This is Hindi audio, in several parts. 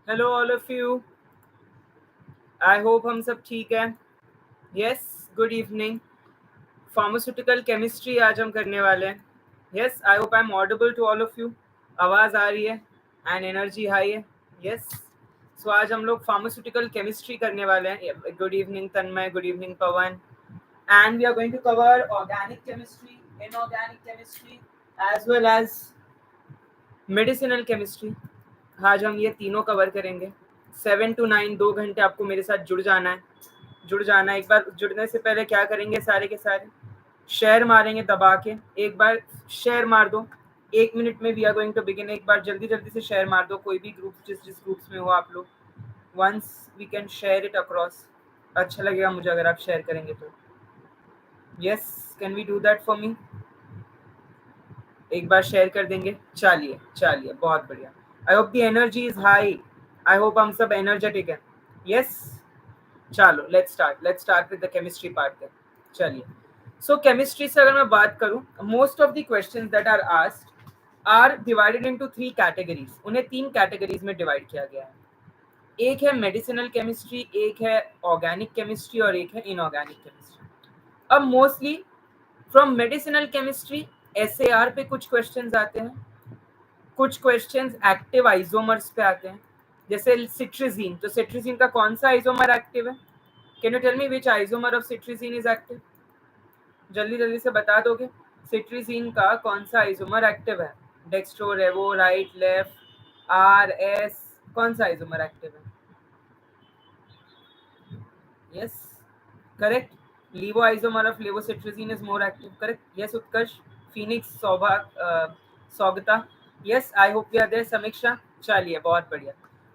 Hello all of you. I hope हम सब ठीक है। Yes, good evening. Pharmaceutical chemistry आज हम करने वाले हैं। Yes, I hope I am audible to all of you. आवाज़ आ रही है एंड एनर्जी हाई है। यस, सो आज हम लोग फार्मास्यूटिकल केमिस्ट्री करने वाले हैं। Good evening Tanmay, good evening Pavan. And we are going to cover organic chemistry, inorganic chemistry as well as medicinal chemistry. आज हम ये तीनों कवर करेंगे। 7 to 9 2 घंटे आपको मेरे साथ जुड़ जाना है। एक बार जुड़ने से पहले क्या करेंगे, सारे के सारे शेयर मारेंगे दबा के। एक बार शेयर मार दो, 1 मिनट में we are going to begin. एक बार जल्दी जल्दी से शेयर मार दो, कोई भी ग्रुप जिस ग्रुप्स में हो आप लोग। Once we can share it across, अच्छा लगेगा मुझे अगर आप शेयर करेंगे तो। Yes, can we do that for me? एक बार शेयर कर देंगे। चलिए चलिए, बहुत बढ़िया। I hope the energy is high. I hope हम सब एनर्जेटिक हैं। यस, चलो let's start with the chemistry part. चलिए, सो केमिस्ट्री से अगर मैं बात करूं, most of the questions that are asked are divided into 3 categories. उन्हें 3 कैटेगरीज में डिवाइड किया गया है। एक है मेडिसिनल केमिस्ट्री, एक है ऑर्गेनिक केमिस्ट्री और एक है इनऑर्गेनिक केमिस्ट्री। अब mostly from medicinal chemistry SAR पे कुछ क्वेश्चंस आते हैं, कुछ क्वेश्चंस एक्टिव आइसोमर्स पे आते हैं। जैसे सिट्रिजीन, तो सिट्रिजीन का कौन सा आइसोमर एक्टिव है? Can you tell me which isomer of cetirizine is active? जल्दी जल्दी से बता दोगे। सिट्रिजीन का कौन सा आइसोमर एक्टिव है? Dextro, levo, right, left, R, S, कौन सा आइसोमर एक्टिव है? Yes, correct. Levo isomer of levocetirizine is more active, correct. Yes Utkarsh, Phoenix, Saubhag, Saugata. Yes, I hope we are there. Samiksha, चलिए बहुत बढ़िया।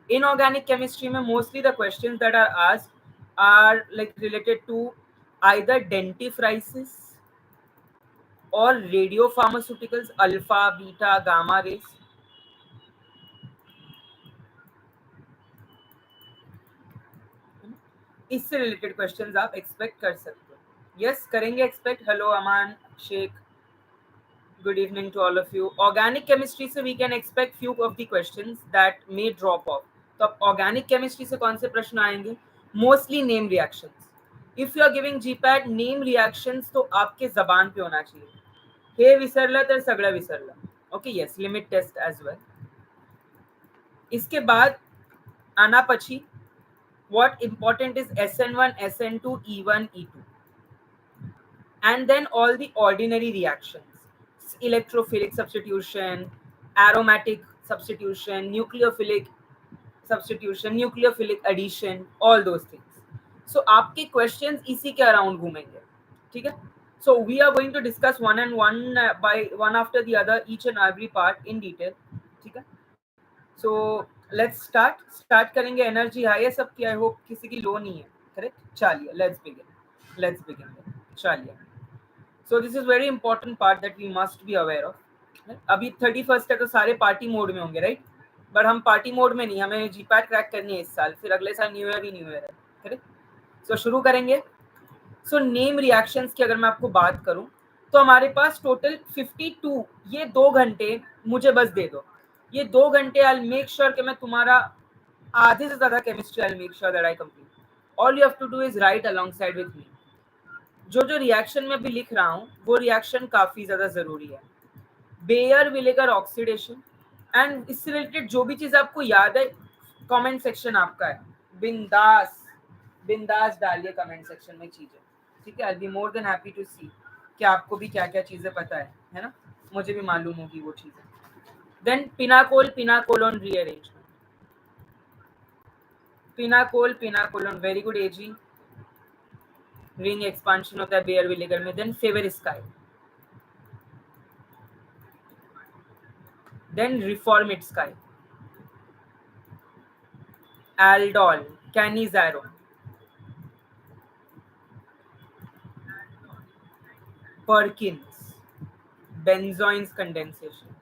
इनऑर्गेनिक केमिस्ट्री में mostly the questions that are asked are like related to either dentifrices or radio pharmaceuticals, alpha, beta, gamma rays. इससे रिलेटेड क्वेश्चंस आप एक्सपेक्ट कर सकते हो। यस, करेंगे expect. Hello Aman Shaikh, good evening to all of you. Organic chemistry से we can expect few of the questions that may drop off. तो अब organic chemistry से कौन से प्रश्न आएंगे? Mostly name reactions. If you are giving GPAT name reactions तो आपके जबान पे होना चाहिए. हे विसरला तर सगळं विसरला. Okay, yes, limit test as well. इसके बाद आना पछी what important is SN1, SN2, E1, E2. And then all the ordinary reactions, electrophilic substitution, aromatic substitution, nucleophilic substitution, nucleophilic addition, all those things. So आपके questions इसी के अराउंड घूमेंगे, ठीक है? So we are going to discuss one and one by one after the other, each and every part in detail, ठीक है? So let's start करेंगे। एनर्जी हाई है सबकी, आई होप किसी की लो नहीं है, करेक्ट? चलिए लेट्स बिगिन। चलिए, so this is very important part that we must be aware of. अभी 31st है तो सारे पार्टी मोड में होंगे, राइट? बट हम पार्टी मोड में नहीं, हमें जीपैट क्रैक करनी है इस साल, फिर अगले साल न्यू ईयर ही न्यू ईयर है, करेक्ट? सो शुरू करेंगे। सो नेम रिएक्शंस की अगर मैं आपको बात करूं तो हमारे पास टोटल 52, ये 2 घंटे मुझे बस दे दो। ये 2 घंटे आई मेक श्योर कि मैं तुम्हारा आधे से ज्यादा chemistry I make sure that I complete. All you have to do is write alongside with me. जो रिएक्शन में अभी लिख रहा हूँ वो रिएक्शन काफी ज्यादा जरूरी है। बेयर विनेगर ऑक्सीडेशन एंड इससे रिलेटेड जो भी चीज आपको याद है, कमेंट सेक्शन आपका है। बिंदास बिंदास डालिए कमेंट सेक्शन में चीजें, ठीक है? I be more than happy to see कि आपको भी क्या क्या चीजें पता है ना? मुझे भी मालूम होगी वो चीजें। Then pinacolone rearrangement, pinacolone, very good एजी। रिंग एक्सपांशन होता है बेयर विनेगर में। Then Favorskii, then reformitsky, aldol, canizaro, Perkins, benzoin's condensation,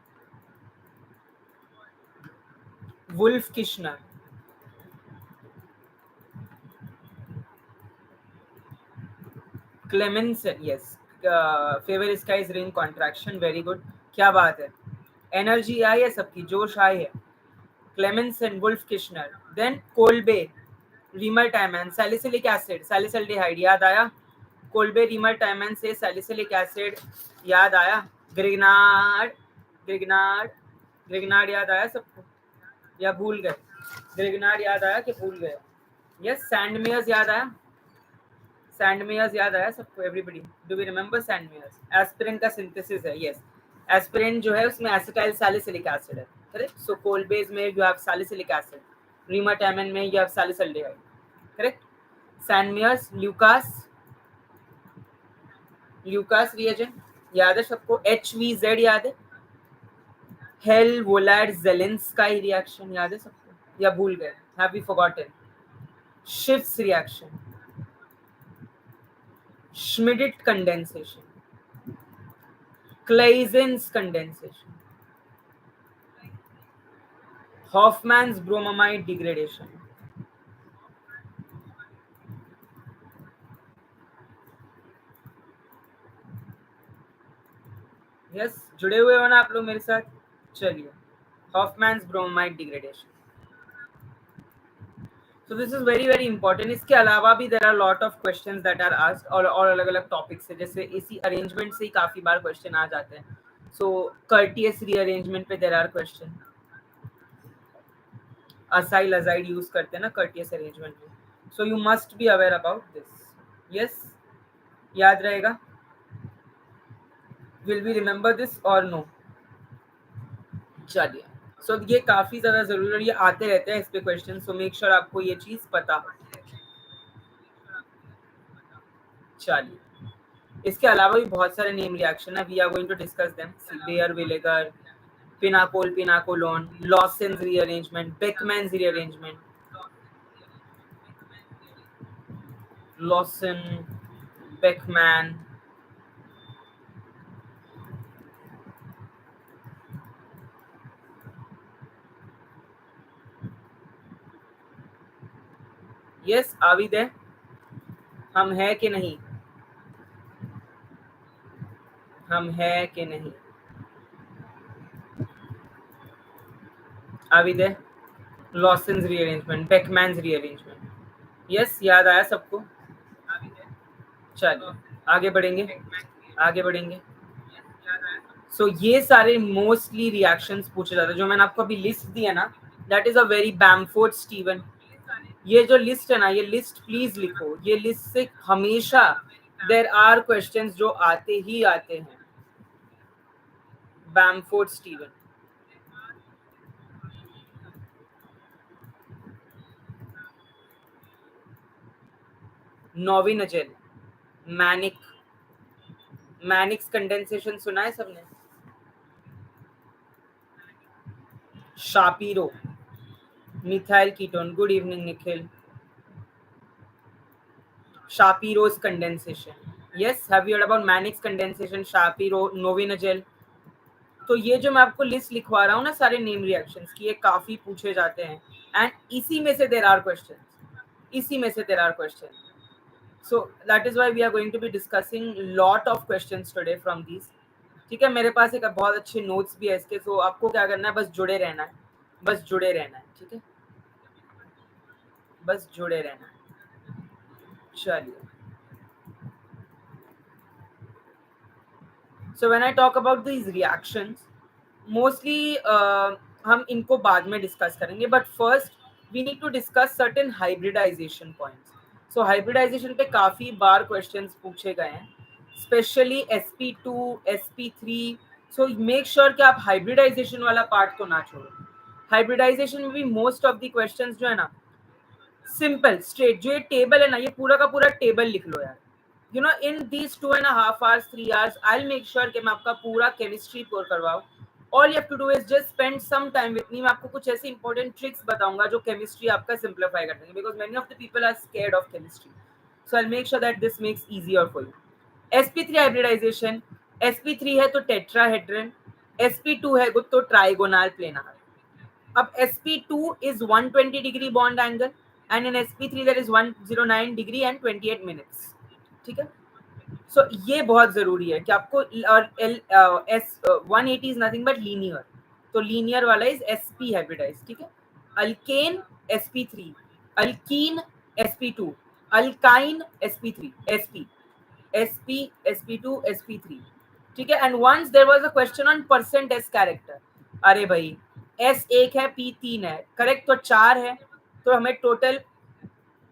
Wolff-Kishner, Clemenson, yes, Favorskii's ring contraction, very good. क्या बात है, एनर्जी आई है सबकी, जोश आई है। Clemmensen, Wolf Kishner, then Kolbe, Remer Tiemann, salicylic acid, salicylaldehyde, याद आया? Kolbe, Remer Tiemann से salicylic acid याद आया? Grignard, Grignard, Grignard याद आया सबको या भूल गए? Grignard याद आया कि भूल गए? Yes, Sandmeyers याद आया? Sandmeyers याद आया सबको? Everybody, do we remember Sandmeyers? Aspirin का synthesis है, yes. Aspirin जो है उसमें acetyl salicylic acid है, correct? So Kolbe's में you have salicylic acid, Remer Tiemann में you have salicylaldehyde, correct? Sandmeyers, Lucas reagent याद है सबको? HVZ याद है? Hell, Vollard, Zelenskay reaction याद है सबको या भूल गए? Have we forgotten? Schiff's reaction, Schmidt condensation, Claysen's condensation, Hoffman's bromamide degradation. Yes, जुड़े हुए हो ना आप लोग मेरे साथ? चलिए, Hoffman's bromamide degradation. So this is very very important. इसके अलावा भी there are lot of questions that are asked और अलग अलग topics से, जैसे इसी arrangement से ही काफी बार question आ जाते हैं. So courteous rearrangement पे there are question. Acyl azide use करते हैं ना courteous arrangement में. So you must be aware about this. Yes, याद रहेगा? Will we remember this or no? चलिए, so ये काफी ज्यादा जरूरी है, ये आते रहते हैं इस पे क्वेश्चन, सो मेक श्योर आपको ये चीज पता हो. चलिए, इसके अलावा भी बहुत सारे नेम रिएक्शन है, we are going to discuss them. Baeyer विनेगर, pinacol pinacolone, Lossen's rearrangement, Beckmann's rearrangement, Lossen, Beckmann, yes Abid है, हम है कि नहीं? हम है कि नहीं? आविद है, लॉसेंस रीअरेंजमेंट, बेकमैन्स रीअरेंजमेंट. यस, याद आया सबको? चलिए आगे बढ़ेंगे, आगे बढ़ेंगे. सो ये सारे मोस्टली रिएक्शंस पूछे जाते हैं. जो मैंने आपको अभी लिस्ट दी है ना, that is a very Bamford Steven. ये जो लिस्ट है ना, ये लिस्ट प्लीज लिखो. ये लिस्ट से हमेशा देयर आर क्वेश्चंस जो आते ही आते हैं. Bamford Stevens, Knoevenagel, Mannich condensation सुना है सबने? Shapiro, methyl ketone. Good evening Nikhil. Shapiro's condensation. Yes, have you heard about Mannix condensation, Shapiro, Novinagel? तो ये जो मैं आपको लिस्ट लिखवा रहा हूँ ना सारे नेम रिएक्शंस की, ये काफी पूछे जाते हैं. एंड इसी में से देयर आर क्वेश्चंस, इसी में से there are questions. So that is why we are going to be discussing lot of questions today from these. ठीक है, मेरे पास एक बहुत अच्छे नोट्स भी है इसके. सो आपको क्या करना है, बस जुड़े रहना है, बस जुड़े रहना है. ठीक है, बस जुड़े रहना है. चलिए, so when I talk about these reactions, mostly हम इनको बाद में डिस्कस करेंगे, but first we need to discuss certain hybridization points. So hybridization पे काफी बार क्वेश्चंस पूछे गए हैं, स्पेशली sp2, sp3. सो मेक श्योर कि आप हाइब्रिडाइजेशन वाला पार्ट को ना छोड़ो. हाइब्रिडाइजेशन में भी मोस्ट ऑफ द क्वेश्चंस जो है ना, सिंपल स्ट्रेट. जो ये टेबल है ना, ये पूरा का पूरा टेबल लिख लो यार. You know, in these 2.5 hours, 3 hours, I'll make sure कि मैं आपका पूरा केमिस्ट्री कोर करवाऊँ. All you have to do is just spend some time with me. मैं आपको कुछ ऐसे important tricks बताऊंगा जो केमिस्ट्री आपका simplify कर देंगे, because many of the people are scared of chemistry. So I'll make sure that this makes easier for you. sp3 hybridization, sp3 है तो tetrahedron, sp2 है तो trigonal planar. अब sp2 is 120 degree bond angle and in sp3 there is 109 degree and 28 minutes. ठीक है, सो ये बहुत जरूरी है कि आपको. और S 180 is nothing but linear, तो लीनियर वाला इज sp हाइब्रिडाइज. ठीक है, alkane sp3, alkyne sp2, alkyne sp3, sp2 sp3, ठीक है. And once there was a question on percent s character. अरे भाई एस एक है, पी तीन है, करेक्ट तो चार है, तो हमें टोटल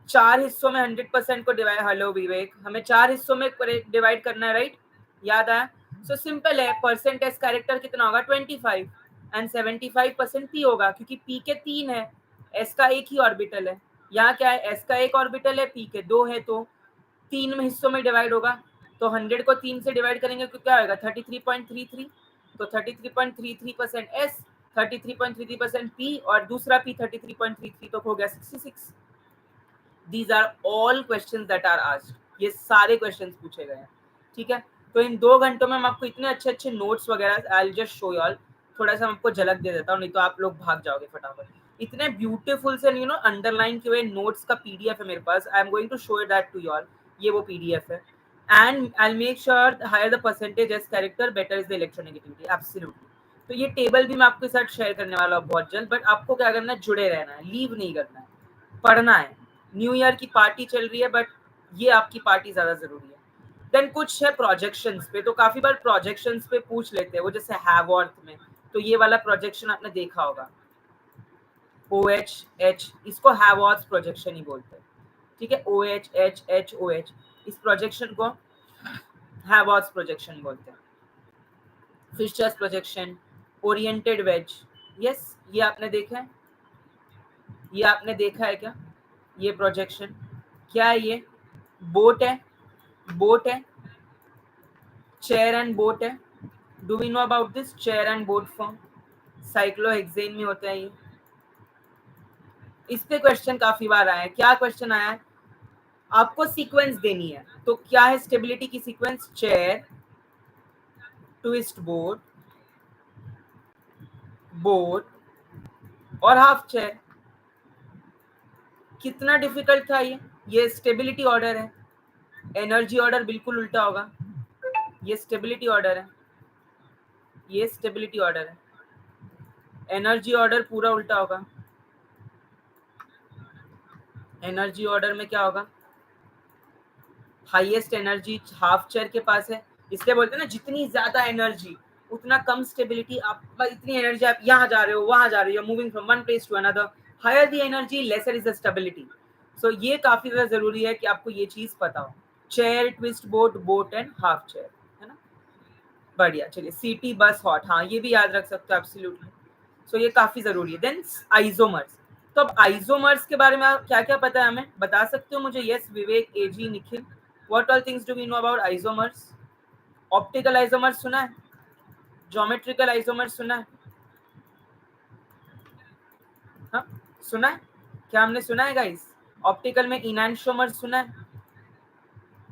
चार हिस्सों में 100% को डिवाइड, हेलो विवेक, हमें चार हिस्सों में डिवाइड करना है, राइट? याद आया? सो सिंपल है, परसेंट एस कैरेक्टर कितना होगा 25 एंड 75% पी होगा, क्योंकि पी के तीन है, एस का एक ही ऑर्बिटल है. यहाँ क्या है, एस का एक ऑर्बिटल है, पी के दो है, तो तीन में हिस्सों में डिवाइड होगा. तो 100 को तीन से डिवाइड करेंगे तो क्या होगा 33.33. तो 33.33% एस, 33.33% पी, और दूसरा पी 33.33, तो हो गया 66. These are all questions that are asked. ये सारे क्वेश्चंस पूछे गए हैं, ठीक है. तो इन 2 घंटों में हम आपको इतने अच्छे अच्छे नोट्स वगैरह, I just show you all, थोड़ा सा आपको झलक दे देता हूँ, नहीं तो आप लोग भाग जाओगे फटाफट. इतने ब्यूटीफुल से अंडरलाइन किए हुए नोट्स का पीडीएफ है मेरे पास. I am going to show that to you all. ये वो पीडीएफ है. And I make sure higher the percentage s character better is the electronegativity. Absolutely. तो ये टेबल भी मैं आपके साथ शेयर करने वाला हूँ बहुत जल्द. बट आपको क्या करना है, जुड़े रहना है, लीव नहीं करना है, पढ़ना है. न्यू ईयर की पार्टी चल रही है, बट ये आपकी पार्टी ज्यादा जरूरी है. देन कुछ है प्रोजेक्शंस पे, तो काफी बार प्रोजेक्शंस पे पूछ लेते हैं वो, जैसे हैवॉर्थ में. तो ये वाला प्रोजेक्शन आपने देखा होगा, OH, इसको हैवॉर्थ प्रोजेक्शन ही बोलते हैं, ठीक है. OH, इस प्रोजेक्शन को हैवॉर्थ प्रोजेक्शन बोलते हैं. Fischer's projection, oriented wedge, yes, ये आपने देखा है, ये आपने देखा है क्या? ये प्रोजेक्शन क्या है? ये बोट है, बोट है, चेयर एंड बोट है. Do we know about this chair and boat form? Cyclohexane में होता है ये. इस पे क्वेश्चन काफी बार आया है. क्या क्वेश्चन आया है? आपको सीक्वेंस देनी है, तो क्या है स्टेबिलिटी की sequence? Chair, twist boat, boat और हाफ चेयर. कितना डिफिकल्ट था ये? ये स्टेबिलिटी ऑर्डर है. एनर्जी ऑर्डर बिल्कुल उल्टा होगा. ये स्टेबिलिटी ऑर्डर है, ये स्टेबिलिटी ऑर्डर है. एनर्जी ऑर्डर पूरा उल्टा होगा. एनर्जी ऑर्डर में क्या होगा? हाईएस्ट एनर्जी हाफ चेयर के पास है, इसलिए बोलते हैं ना, जितनी ज्यादा एनर्जी उतना कम स्टेबिलिटी. आप इतनी एनर्जी आप यहाँ जा रहे हो, वहां जा रहे हो, moving from one place to another, higher the energy lesser is the stability. So ये काफी ज्यादा जरूरी है कि आपको ये चीज पता हो. Chair, twist boat, boat and half chair, है ना. बढ़िया. चलिए, सीटी बस हॉट, हाँ ये भी याद रख सकते हो एब्सोल्युटली. सो ये काफी जरूरी है. Then isomers. तो अब आइसोमर्स के बारे में क्या क्या पता है हमें, बता सकते हो मुझे? यस विवेक, एजी, Nikhil, what all things do we know about isomers? Optical isomers सुना है? ज्योमेट्रिकल आइसोमर्स सुना है? हाँ सुना है. क्या हमने सुना है गाइस? ऑप्टिकल में इनैंशोमर्स सुना है?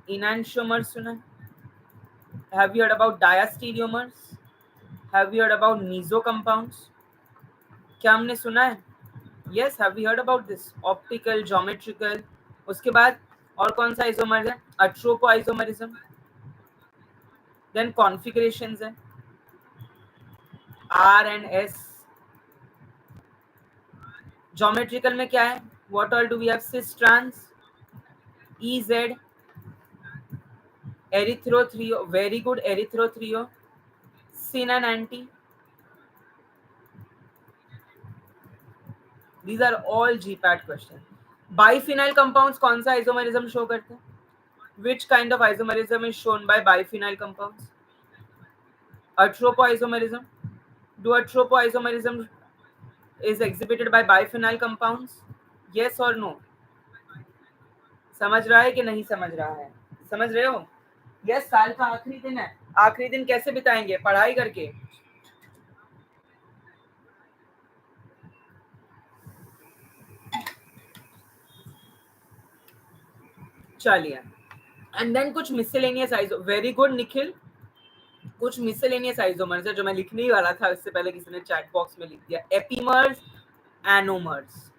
इनैंशोमर्स सुना है? Have you heard about diastereomers? Have you heard about meso compounds? क्या हमने सुना है? Yes, have you heard about this? Optical, geometrical, उसके बाद और कौन सा आइसोमर्स है? Atropisomerism. देन कॉन्फिगरेशंस है आर एंड एस. ज्योमेट्रिकल में क्या है? What all do we have? Cis trans, EZ, erythro threo, very good, erythro threo, syn and anti. These are all GPAT questions. Biphenyl compounds कौन सा isomerism show करते हैं? Which kind of isomerism is shown by biphenyl compounds? Atropoisomerism. Do atropoisomerism is exhibited by biphenyl compounds? Yes or no? समझ रहा है कि नहीं समझ रहा है? समझ रहे हो? यस, साल का आखिरी दिन है. आखिरी दिन कैसे बिताएंगे? पढ़ाई करके. चलिए. एंड देन कुछ miscellaneous iso. Very good Nikhil. कुछ मिसलेनियस आइसोमर्स है जो मैं लिखने ही वाला था, इससे पहले किसी ने चैट बॉक्स में लिख दिया. Epimers, anomers.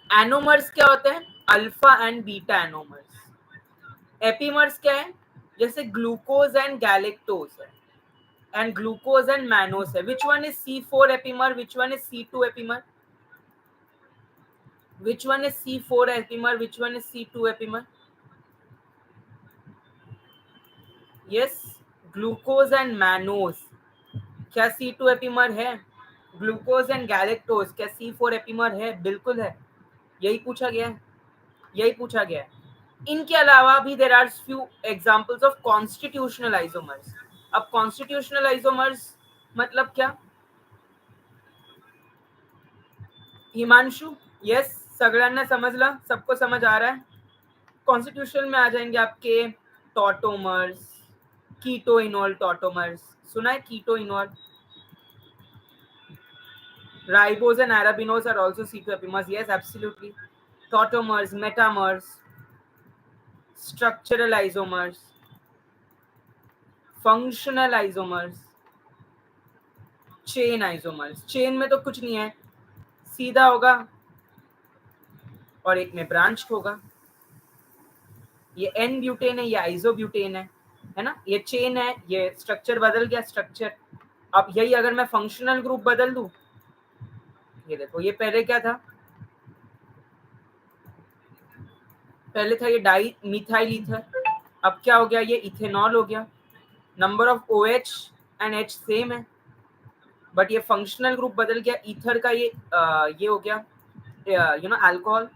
एनोमर्स क्या होते हैं? Alpha and beta anomers. Epimers क्या है? जैसे ग्लूकोज एंड गैलेक्टोज है, एंड ग्लूकोज एंड मैनोस है. Which one is C4 epimer, which one is C2 epimer? Which one is C4 epimer? Which one is C2 epimer? Yes, glucose and mannose क्या C2 एपिमर है? ग्लूकोज एंड गैलेक्टोज क्या C4 एपिमर है? बिल्कुल है, यही पूछा गया है, यही पूछा गया है। इनके अलावा भी there are few examples of constitutional isomers. अब कॉन्स्टिट्यूशनल आइसोमर्स मतलब क्या? हिमांशु, यस, सगळ्यांना समजला, सबको समझ आ रहा है? कॉन्स्टिट्यूशन में आ जाएंगे आपके टॉटोमर्स, कीटो इनोल टॉटोमर्स, सुना है keto enol? Ribose and arabinose are also C2 epimers, yes absolutely. Tautomers, metamers, structural isomers, functional isomers, chain isomers. Chain में तो कुछ नहीं है, सीधा होगा और एक में ब्रांच होगा। ये एन ब्यूटेन है, ये आइसोब्यूटेन है ना? ये चेन है, ये स्ट्रक्चर बदल गया स्ट्रक्चर। अब यही अगर मैं फंक्शनल ग्रुप बदल दूं, ये देखो, ये पहले क्या था? पहले था ये डाई मिथाइल ईथर, अब क्या हो गया? ये इथेनॉल हो गया। Number of OH and H same है, बट ये फंक्शनल ग्रुप बदल गया। ईथर का ये हो गया अल्कोहल।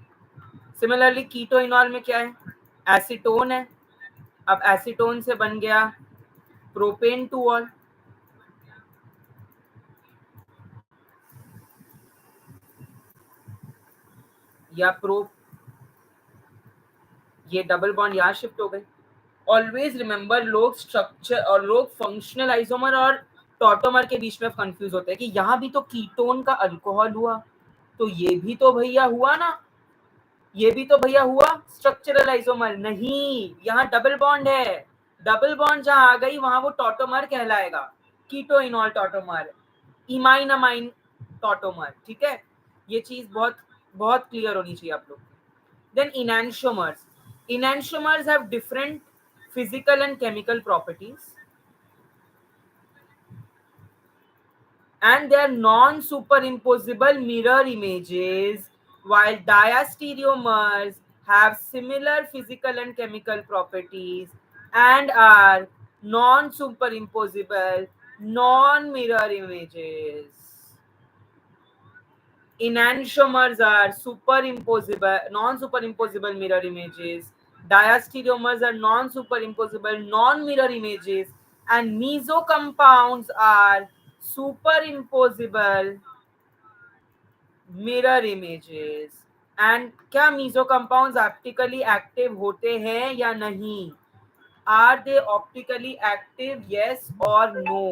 सिमिलरली कीटोइनॉल में क्या है? एसीटोन है, अब एसीटोन से बन गया प्रोपेन टू ऑल। या ये डबल बॉन्ड यहाँ शिफ्ट हो गए। ऑलवेज रिमेंबर, लोग स्ट्रक्चर और लोग फंक्शनल आइसोमर और टॉटोमर के बीच में कंफ्यूज होते हैं कि यहाँ भी तो कीटोन का अल्कोहल हुआ, तो ये भी तो भैया हुआ ना, ये भी तो भैया हुआ स्ट्रक्चरल आइसोमर। नहीं, यहाँ डबल बॉन्ड है, डबल बॉन्ड जहां आ गई वहां वो टॉटोमर कहलाएगा, कीटोइनॉल टॉटोमर, इमाइन अमाइन टॉटोमर। ठीक है, ये चीज बहुत बहुत क्लियर होनी चाहिए आप लोग। Then enantiomers, enantiomers have different physical and chemical properties, and they are non-superimposable mirror images, while diastereomers have similar physical and chemical properties and are non-superimposable non-mirror images. Enantiomers are superimposable, non-superimposable mirror images. Diastereomers are non-superimposable non-mirror images, and mesocompounds are superimposable mirror images. And क्या mesocompounds optically active होते हैं या नहीं? Are they optically active? Yes or no?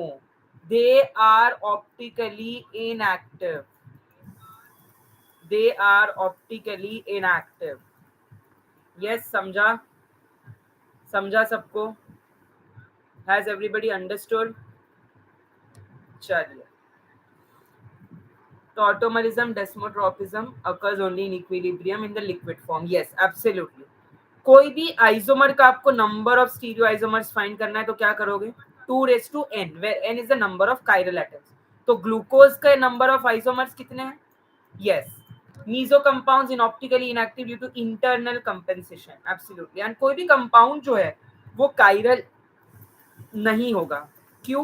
They are optically inactive. They are optically inactive. Yes, समझा? समझा सबको? Has everybody understood? चलिए, tautomerism, desmotropism occurs only in equilibrium in the liquid form. Yes, absolutely. कोई भी आइसोमर का आपको number of stereo isomers find करना है तो क्या करोगे? 2n, where n is the number of chiral atoms. तो ग्लूकोज का नंबर ऑफ आइसोमर्स कितने हैं? Yes, meso compounds in optically inactive due to internal compensation. Absolutely. And कोई भी कंपाउंड जो है वो कायरल नहीं होगा। क्यों?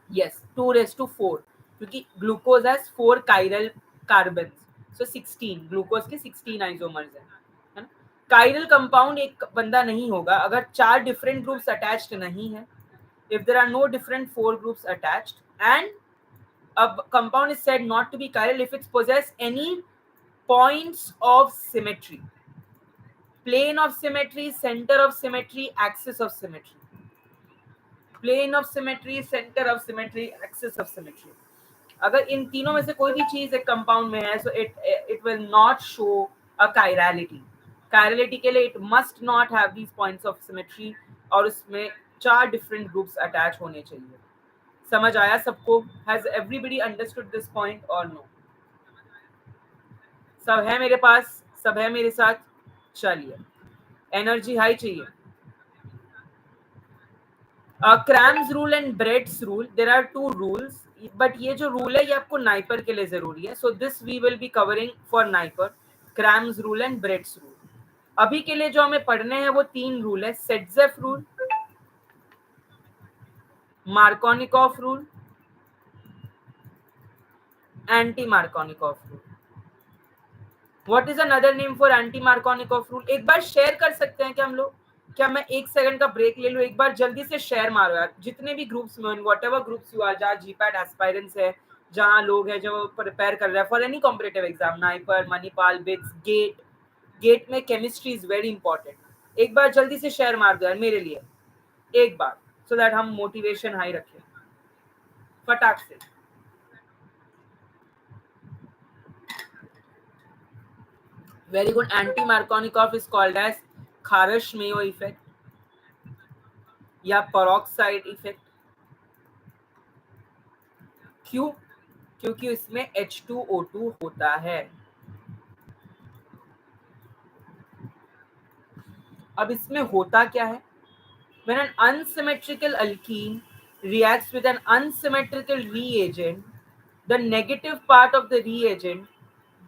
Yes, 2 4, क्योंकि glucose has 4 chiral carbon, so 16, glucose के 16 आइसोमर्स हैं, है ना? कायरल कंपाउंड एक बंदा नहीं होगा अगर 4 डिफरेंट ग्रुप्स अटैच्ड नहीं है। If there are no different 4 groups attached, and a compound is said not to be chiral if it possesses any points of symmetry, plane of symmetry, center of symmetry, axis of symmetry. Plane of symmetry, center of symmetry, axis of symmetry. अगर इन तीनों में से कोई भी चीज एक कंपाउंड में है, so it will not show a chirality. Chirality के लिए it must not have these points of symmetry, और उसमें 4 different groups attach होने चाहिए। समझ आया सबको? Has everybody understood this point or no? सब है मेरे पास, सब है मेरे साथ? चलिए, एनर्जी हाई चाहिए। Cram's rule and Brett's rule, there are 2 rules. But ये जो रूल है ये आपको नाइपर के लिए जरूरी है. So this we will be covering for NIPER, Cram's rule and Bredt's rule. अभी के लिए जो हमें पढ़ने हैं वो 3 रूल है. सेटजेफ rule, Markovnikov rule, anti Markovnikov rule. What is another name for anti Markovnikov rule? एक बार शेयर कर सकते हैं क्या हम लोग? क्या मैं 1 सेकंड का ब्रेक ले लूं? एक बार जल्दी से शेयर मारो यार, जितने भी ग्रुप्स में, whatever groups you are, जहाँ जीपैट एस्पायरेंट्स है, जहाँ लोग हैं जो प्रिपेयर कर रहे हैं for any competitive exam, NIPER, Manipal, BITS, GATE. GATE में केमिस्ट्री इज वेरी इंपॉर्टेंट. एक बार जल्दी से शेयर मार दो यार मेरे लिए, एक बार, सो दैट हम मोटिवेशन हाई रखें फटाक से. Very good. Anti Markovnikov is called as Kharasch Mayo effect या पेरोक्साइड इफेक्ट. क्यों? क्योंकि इसमें H2O2 होता है. अब इसमें होता क्या है? When an unsymmetrical alkene reacts with an unsymmetrical reagent, the negative part of the reagent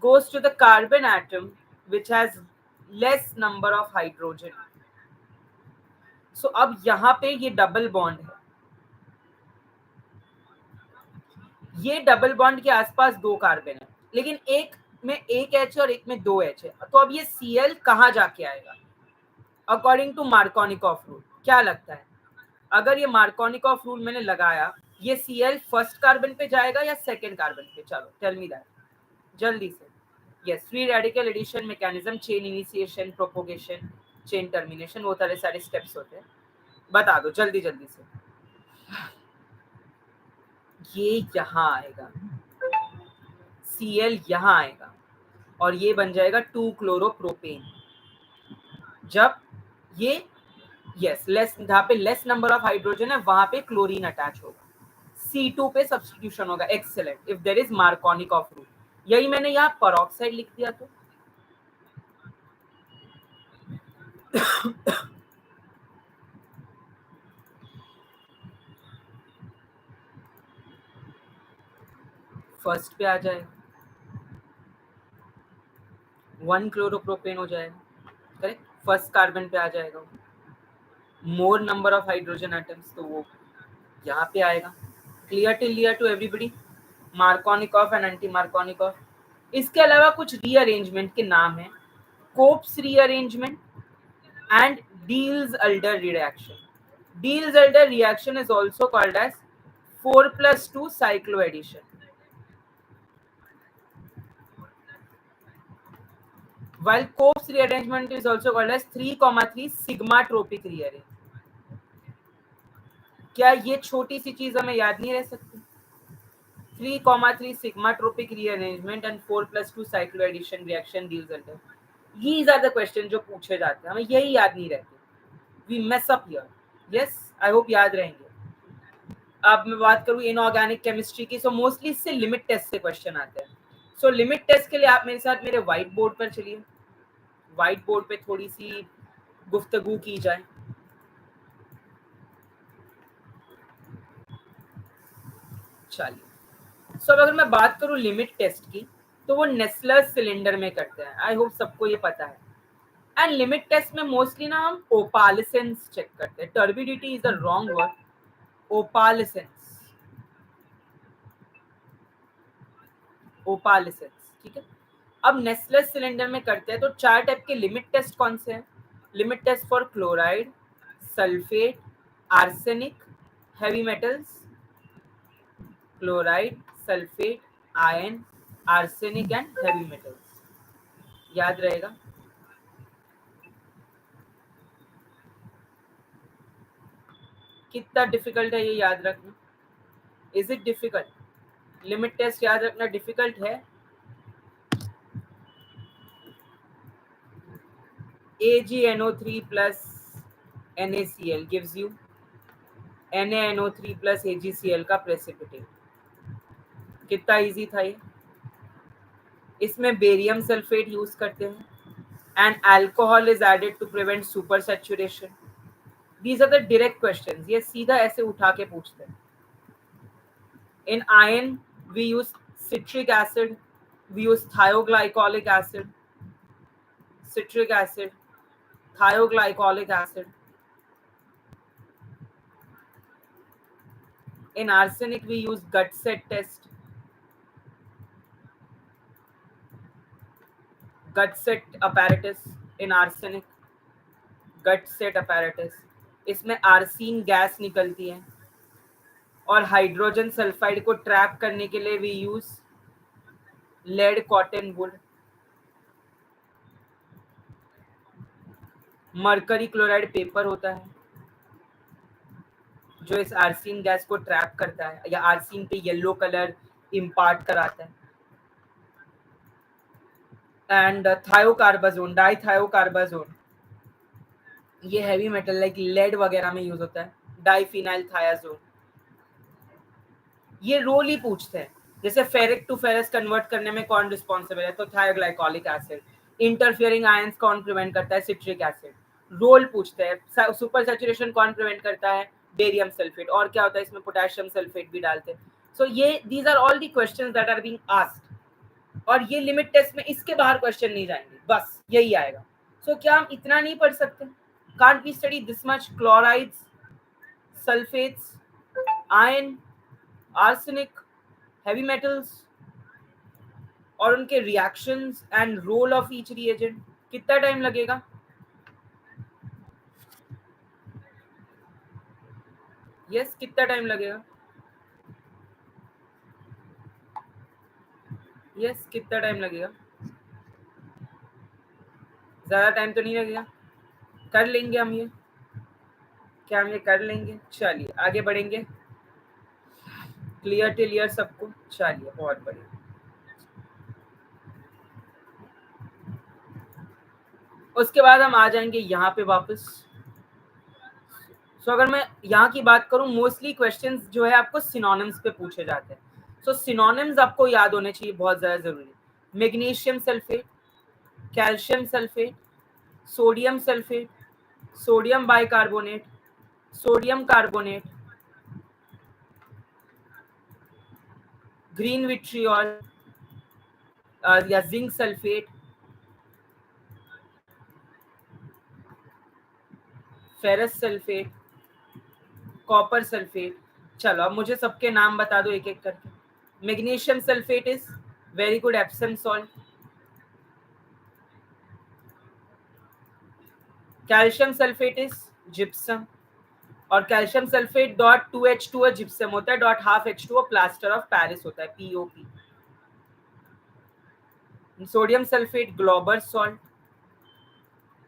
goes to the carbon atom which has less number of hydrogen. So अब यहाँ पे ये डबल बॉन्ड है. ये डबल बॉन्ड के आसपास 2 कार्बन है, लेकिन एक में 1 H और एक में 2 H है. तो अब ये Cl कहाँ जाके आएगा अकॉर्डिंग टू मार्कोनिकॉफ रूल? क्या लगता है? अगर ये मार्कोनिकॉफ रूल मैंने लगाया, ये Cl फर्स्ट कार्बन पे जाएगा या सेकंड कार्बन पे? चलो टेल मी दैट जल्दी से. Yes, free radical addition mechanism, chain initiation, propagation, chain termination, वो सारे स्टेप्स होते हैं. बता दो जल्दी जल्दी से. ये यहाँ आएगा, Cl यहाँ आएगा और ये बन जाएगा 2 क्लोरोप्रोपेन. जब ये यस लेस, जहाँ पे लेस नंबर ऑफ हाइड्रोजन है वहां पे क्लोरीन अटैच होगा, C2 पे सब्स्टिट्यूशन होगा. Excellent. If there is Markovnikov rule. यही मैंने यहाँ पेरोक्साइड लिख दिया. तो फर्स्ट पे आ जाएगा, 1 क्लोरोप्रोपेन हो जाएगा. करेक्ट. फर्स्ट कार्बन पे आ जाएगा, more number of hydrogen atoms, तो वो यहाँ पे आएगा. Clear till here to everybody? Markovnikov and anti Markovnikov. इसके अलावा कुछ रीअरेंजमेंट के नाम है. Cope's rearrangement and Diels-Alder reaction. Diels-Alder reaction is also called as 4+2 cycloaddition. While Cope's rearrangement is also called as 3,3 sigmatropic rearrangement. क्या ये छोटी सी चीज हमें याद नहीं रह सकती? 3,3 sigmatropic rearrangement and 4+2 cycloaddition reaction Diels-Alder. These are the questions जो पूछे जाते हैं, हमें यही याद नहीं रहते. We mess up here. Yes, I hope याद रहेंगे. अब मैं बात करूँ इनऑर्गेनिक केमिस्ट्री की, सो मोस्टली इससे लिमिट टेस्ट से क्वेश्चन आते हैं. सो लिमिट टेस्ट के लिए आप मेरे साथ मेरे व्हाइट बोर्ड पर चलिए. व्हाइट बोर्ड पे थोड़ी सी गुफ्तगू की जाए. चलिए. सो अगर मैं बात करूँ लिमिट टेस्ट की, तो वो नेस्लर सिलेंडर में करते हैं. आई होप सबको ये पता है. एंड लिमिट टेस्ट में मोस्टली ना हम ओपालिसेंस चेक करते हैं. Turbidity is the wrong word. Opalescence, opalescence. ठीक है. अब नेस्लर सिलेंडर में करते हैं तो 4 टाइप के लिमिट टेस्ट कौन से हैं? Limit test for chloride, sulphate, arsenic, heavy metals. Chloride, sulphate, ion, arsenic and heavy metals. याद रहेगा. कितना डिफिकल्ट है ये याद रखना? Is it difficult? Limit test याद रखना डिफिकल्ट है? AgNO3 plus NaCl gives you NaNO3 plus AgCl का प्रेसिपिटेट. कितना इजी था ये. इसमें बेरियम सल्फेट यूज करते हैं and alcohol is added to prevent supersaturation. These are the direct questions. ये सीधा ऐसे उठा के पूछते हैं. In iron we use citric acid, we use thioglycolic acid, citric acid, thioglycolic acid. In arsenic we use Gutset test, Gutset apparatus. In arsenic Gutset apparatus, इसमें आर्सीन गैस निकलती है और हाइड्रोजन सल्फाइड को ट्रैप करने के लिए we use lead cotton wood. Mercury chloride paper होता है जो इस आर्सीन गैस को ट्रैप करता है या आर्सीन पे येलो कलर इम्पार्ट कराता है. एंड थायोकार्बाजोन, डाईथायोकार्बाजोन, ये हैवी मेटल लाइक लेड वगैरह में यूज होता है. डाईफिनाइल थायाजोन, ये रोल ही पूछते हैं. जैसे फेरिक टू फेरस कन्वर्ट करने में कौन रिस्पॉन्सिबल है, तो थायोग्लाइकोलिक एसिड. इंटरफियरिंग आयंस कौन प्रिवेंट करता है, सिट्रिक एसिड. रोल पूछते हैं. सुपर सैचुरेशन कौन प्रिवेंट करता है, बेरियम सल्फेट. और क्या होता है इसमें, पोटेशियम सल्फेट भी डालते हैं. सो ये these are all the questions that are being asked. और ये लिमिट टेस्ट में इसके बाहर क्वेश्चन नहीं जाएंगे, बस यही आएगा. सो क्या हम इतना नहीं पढ़ सकते? Can't we study this much? Chlorides, sulphates, ion, arsenic, heavy metals और उनके reactions and role of each reagent. कितना टाइम लगेगा? yes, कितना टाइम लगेगा? yes, कितना टाइम लगेगा? ज्यादा टाइम तो नहीं लगेगा? कर लेंगे हम ये. क्या हम ये कर लेंगे? चलिए आगे बढ़ेंगे. क्लियर टिल ईयर सबको? चलिए बहुत बढ़िया. उसके बाद हम आ जाएंगे यहाँ पे वापस. सो अगर मैं यहाँ की बात करूँ, मोस्टली क्वेश्चंस जो है आपको सिनोनिम्स पे पूछे जाते हैं. सो सिनोनिम्स आपको याद होने चाहिए, बहुत ज्यादा जरूरी. Magnesium sulphate, calcium sulphate, sodium sulphate, sodium bicarbonate, sodium carbonate, green vitriol या zinc sulphate, ferrous sulphate, copper sulphate. चलो अब मुझे सबके नाम बता दो एक एक करके. Magnesium sulphate is very good Epsom salt. Calcium sulphate is gypsum. और calcium sulphate dot 2H2O gypsum होता है, dot half H2O plaster of Paris होता है, POP. Sodium sulphate Glauber salt.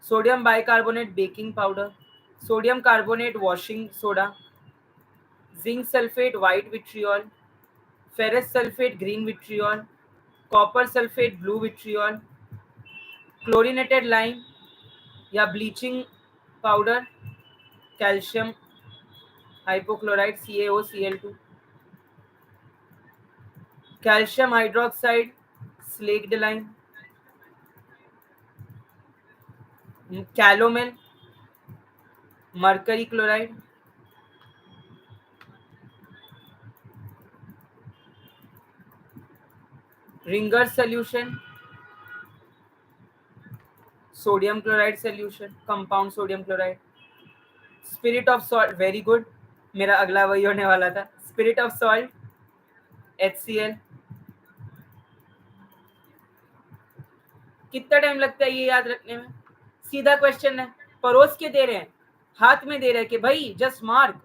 Sodium bicarbonate baking powder. Sodium carbonate washing soda. Zinc sulphate white vitriol. Ferrous sulphate green vitriol. Copper sulphate blue vitriol. Chlorinated lime या bleaching powder, calcium hypochloride CaOCl2. Calcium hydroxide slaked lime. Calomel, mercury chloride. Ringer solution, sodium chloride solution, compound sodium chloride. Spirit of salt, very good, मेरा अगला वही होने वाला था. Spirit of salt HCl. कितना टाइम लगता है ये याद रखने में? सीधा क्वेश्चन है, परोस के दे रहे हैं, हाथ में दे रहे हैं कि भाई जस्ट मार्क.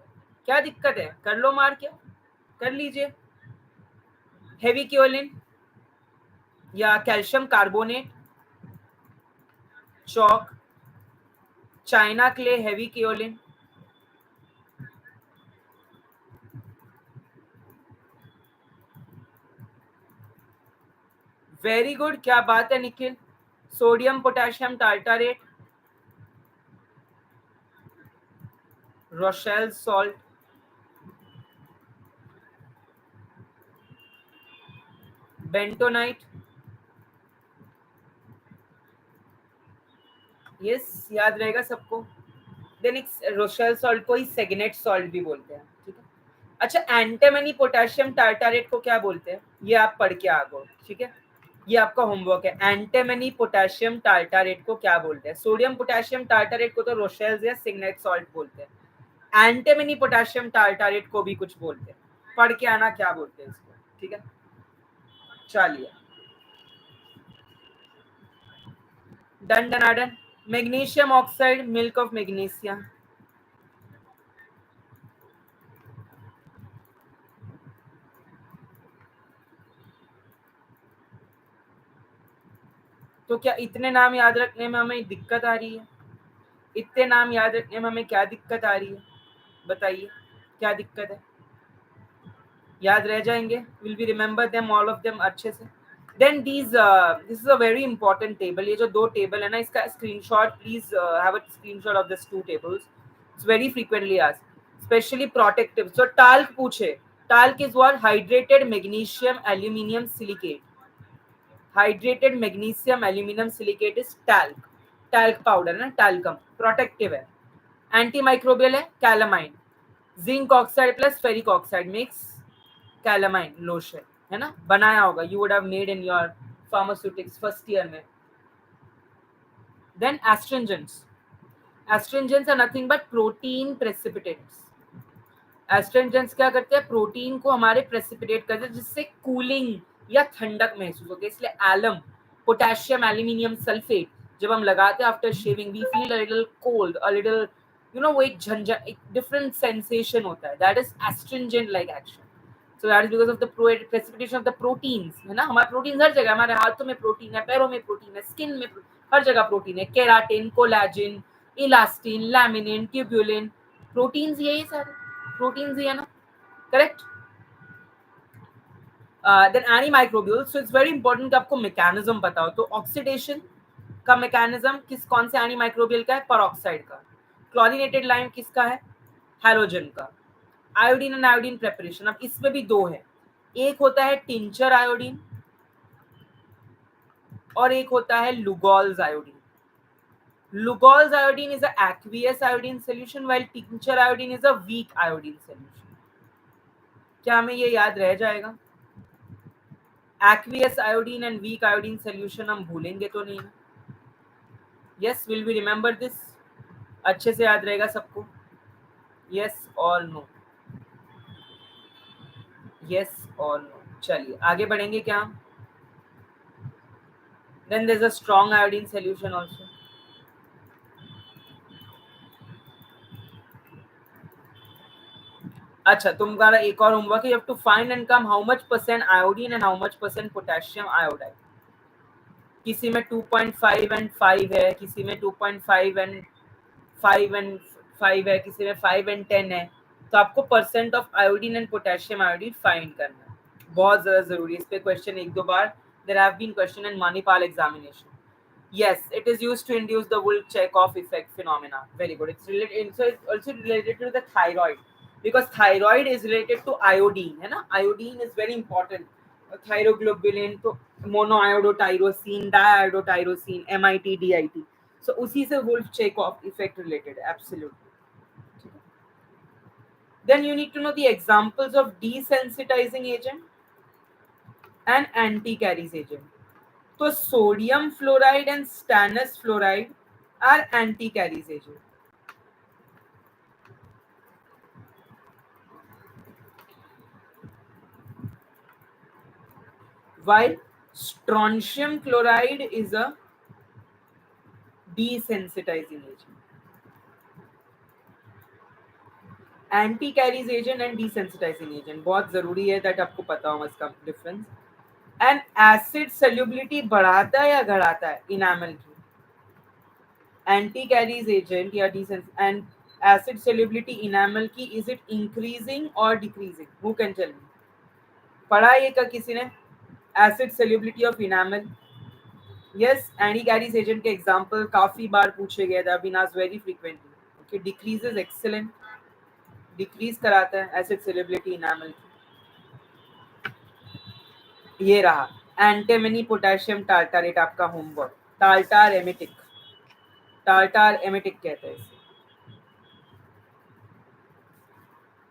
क्या दिक्कत है, कर लो मार्क, क्या कर लीजिए. हेवी क्योलिन या calcium carbonate, chalk, china clay, heavy kaolin. Very good, क्या बात है Nikhil. Sodium potassium tartrate, Rochelle salt, bentonite. Yes, याद रहेगा सबको. देन रोशेल सॉल्ट को ही सेगनेट सॉल्ट भी बोलते हैं, ठीक है. अच्छा, एंटीमनी पोटेशियम टार्टारेट को क्या बोलते हैं, ये आप पढ़ के आ गए, ठीक है, ये आपका होमवर्क है। एंटीमनी पोटेशियम टार्टारेट को क्या बोलते हैं? सोडियम पोटेशियम टार्टारेट को तो रोशेल्स या सिग्नेट सॉल्ट बोलते हैं, एंटीमनी पोटेशियम टार्टारेट को भी कुछ बोलते हैं, पढ़ के आना क्या बोलते हैं इसको, ठीक है। चलिए, डन डनाडन। Magnesium oxide, milk of magnesia. तो क्या इतने नाम याद रखने में हमें दिक्कत आ रही है? इतने नाम याद रखने में हमें क्या दिक्कत आ रही है, बताइए क्या दिक्कत है? याद रह जाएंगे, will be remember them all of them अच्छे से। Then this is a very important table, ये जो दो टेबल है ना, इसका screenshot please have a screenshot of this two tables, it's very frequently asked, specially protective. So talc पूछे, talc is what? Hydrated magnesium aluminium silicate, hydrated magnesium aluminium silicate is talc, talc powder ना, टैल्कम, प्रोटेक्टिव है। एंटी माइक्रोबियल है calamine, zinc oxide plus ferric oxide mix calamine lotion, है ना, बनाया होगा, you would have made in your pharmaceutics first year में। Then astringents, astringents are nothing but protein precipitates. Astringents क्या करते हैं? प्रोटीन को हमारे प्रेसिपिटेट करते हैं, जिससे कूलिंग या ठंडक महसूस होती है, इसलिए एलम, पोटेशियम एल्यूमिनियम सल्फेट, जब हम लगाते हैं after shaving we feel a little cold, a little you know, वो एक झंझट, एक डिफरेंट सेंसेशन होता है, that is astringent like action. So that is because of the precipitation of the proteins, है ना, हमारे प्रोटीन हर जगह, हमारे हाथों में प्रोटीन है, पैरों में प्रोटीन है, स्किन में हर जगह प्रोटीन है, keratin, collagen, elastin, laminin, tubulin, proteins यही सारे प्रोटीन्स ही है ना, correct. Then any microbial, so it's very important कि आपको मैकेनिज्म पता हो। तो ऑक्सीडेशन का मैकेनिज्म किस, कौन से एनी माइक्रोबियल का है? परऑक्साइड का। क्लोरीनेटेड लाइम किसका है? हैलोजन का। आयोडीन एंड आयोडीन प्रेपरेशन, अब इसमें भी दो है, एक होता है टिंचर आयोडीन और एक होता है लुगॉल्स iodine. Lugol's iodine is an aqueous iodine solution while tincture iodine is a weak iodine solution. क्या हमें ये याद रह जाएगा? Aqueous iodine and weak iodine solution हम भूलेंगे तो नहीं? Yes, will we remember this? अच्छे से याद रहेगा सबको? Yes or no? Yes or no? चलिए आगे बढ़ेंगे क्या? Then there's a strong iodine solution also. अच्छा, तुम्हारा एक और होमवर्क है, you have to find and come how much percent iodine and how much percent potassium iodide. किसी में 2.5 एंड 5 है, किसी में 2.5 एंड 5 है, किसी में 5 एंड 10 है। तो आपको percent of iodine and potassium iodine find करना है, बहुत ज्यादा जरूरी है। इस पे क्वेश्चन एक दो बार, there have been question in Manipal examination. Yes, it is used to induce the Wolff-Chaikoff effect phenomena. Very good. It's related. So it's also related to the thyroid, because thyroid is related to iodine, है ना? Iodine is very important. Thyroglobulin, तो monoiodotyrosine, diiodotyrosine, MIT, DIT. So उसी से Wolff-Chaikoff effect related. Absolutely. Then you need to know the examples of desensitizing agent and anti-caries agent. So sodium fluoride and stannous fluoride are anti-caries agent. While strontium chloride is a desensitizing agent. Anti-caries agent and desensitizing agent बहुत जरूरी है that आपको पता हो इसका difference. And acid solubility बढ़ाता है या घटाता है enamel की? Anti-caries agent या and acid solubility enamel की, is it increasing or decreasing? Who can tell me? पढ़ा ये का किसी ने? Acid solubility of enamel. Yes, anti-caries agent के एग्जाम्पल काफी बार पूछे गए थे, been asked very frequently. Okay, decreases, excellent, decrease कराता है एसिड सॉल्युबिलिटी इनामल की. ये रहा एंटीमनी पोटेशियम टार्टारेट, आपका homework. Tartar emetic, tartar emetic कहते हैं इसे.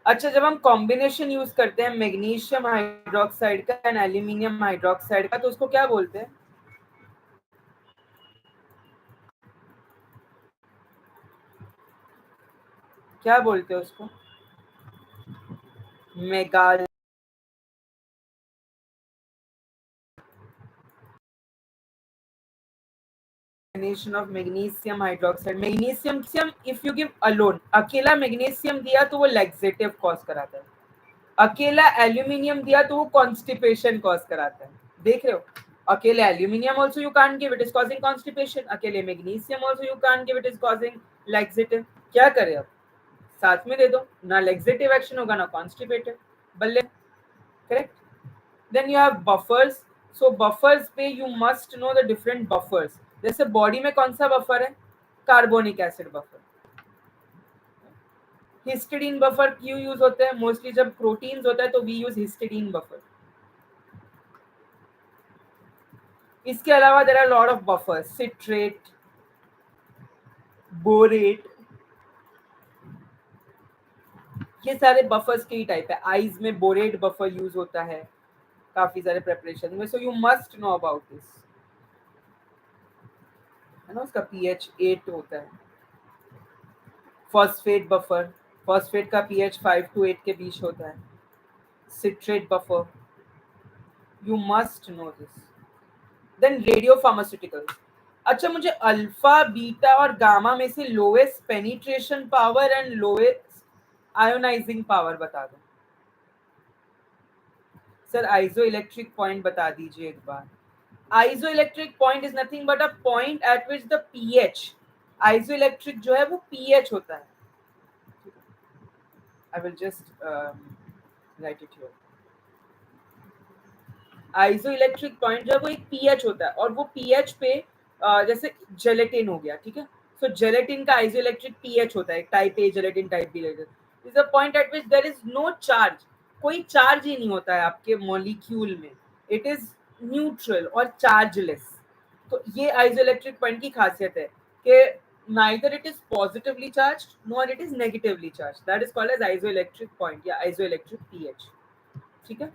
अच्छा, जब हम कॉम्बिनेशन यूज करते हैं मैग्नीशियम हाइड्रोक्साइड का एंड एल्यूमिनियम हाइड्रोक्साइड का, तो उसको क्या बोलते हैं? क्या बोलते हैं उसको? Megal of magnesium hydroxide. Magnesium if you give alone, अकेला मैग्नीशियम दिया तो वो लैक्सेटिव कॉज कराता है, अकेला एल्यूमिनियम दिया तो वो कॉन्स्टिपेशन कॉज कराता है। देख रहे हो, अकेले aluminium also you can't give, it is causing constipation, अकेले magnesium also you can't give, it is causing laxative। क्या करें अब? साथ में दे दो, ना लैक्सेटिव एक्शन होगा ना कॉन्स्टिपेटिव, बल्ले। Correct. Then you have buffers. So buffers पे you must know the different buffers. जैसे बॉडी में कौन सा बफर है? Carbonic acid buffer. Histidine buffer क्यों यूज होते हैं? मोस्टली जब प्रोटीन्स होता है तो वी यूज हिस्टिडीन बफर। इसके अलावा there are lot of buffers, citrate, borate, ये सारे बफर्स के ही टाइप है। आइज में बोरेट बफर यूज होता है काफी सारे प्रिपरेशन में, so you must know about this, है ना। उसका पीएच 8 होता है। फॉस्फेट बफर, फॉस्फेट का पीएच 5 to 8 के बीच होता है। Citrate buffer, you must know this. Then radio pharmaceuticals. अच्छा, मुझे अल्फा बीटा और गामा में से lowest penetration power and lowest ionising power बता दो। सर आइसो इलेक्ट्रिक पॉइंट बता दीजिए एक बार। Isoelectric point is nothing but a point at which the pH, isoelectric जो है वो पीएच होता है। I will just write it here. Isoelectric point जो है वो एक पीएच होता है, और वो पीएच पे जैसे जेलेटिन हो गया, ठीक है। सो जेलेटिन का आइसोइलेक्ट्रिक पीएच होता है, type A gelatin, type B gelatin. Is a point at which there is no charge, कोई चार्ज ही नहीं होता है आपके मॉलिक्यूल में, इट इज न्यूट्रल और चार्जलेस। तो ये आइसोइलेक्ट्रिक पॉइंट की खासियत है कि neither it is positively charged nor it is negatively charged, that is called as isoelectric point या isoelectric pH। ठीक है,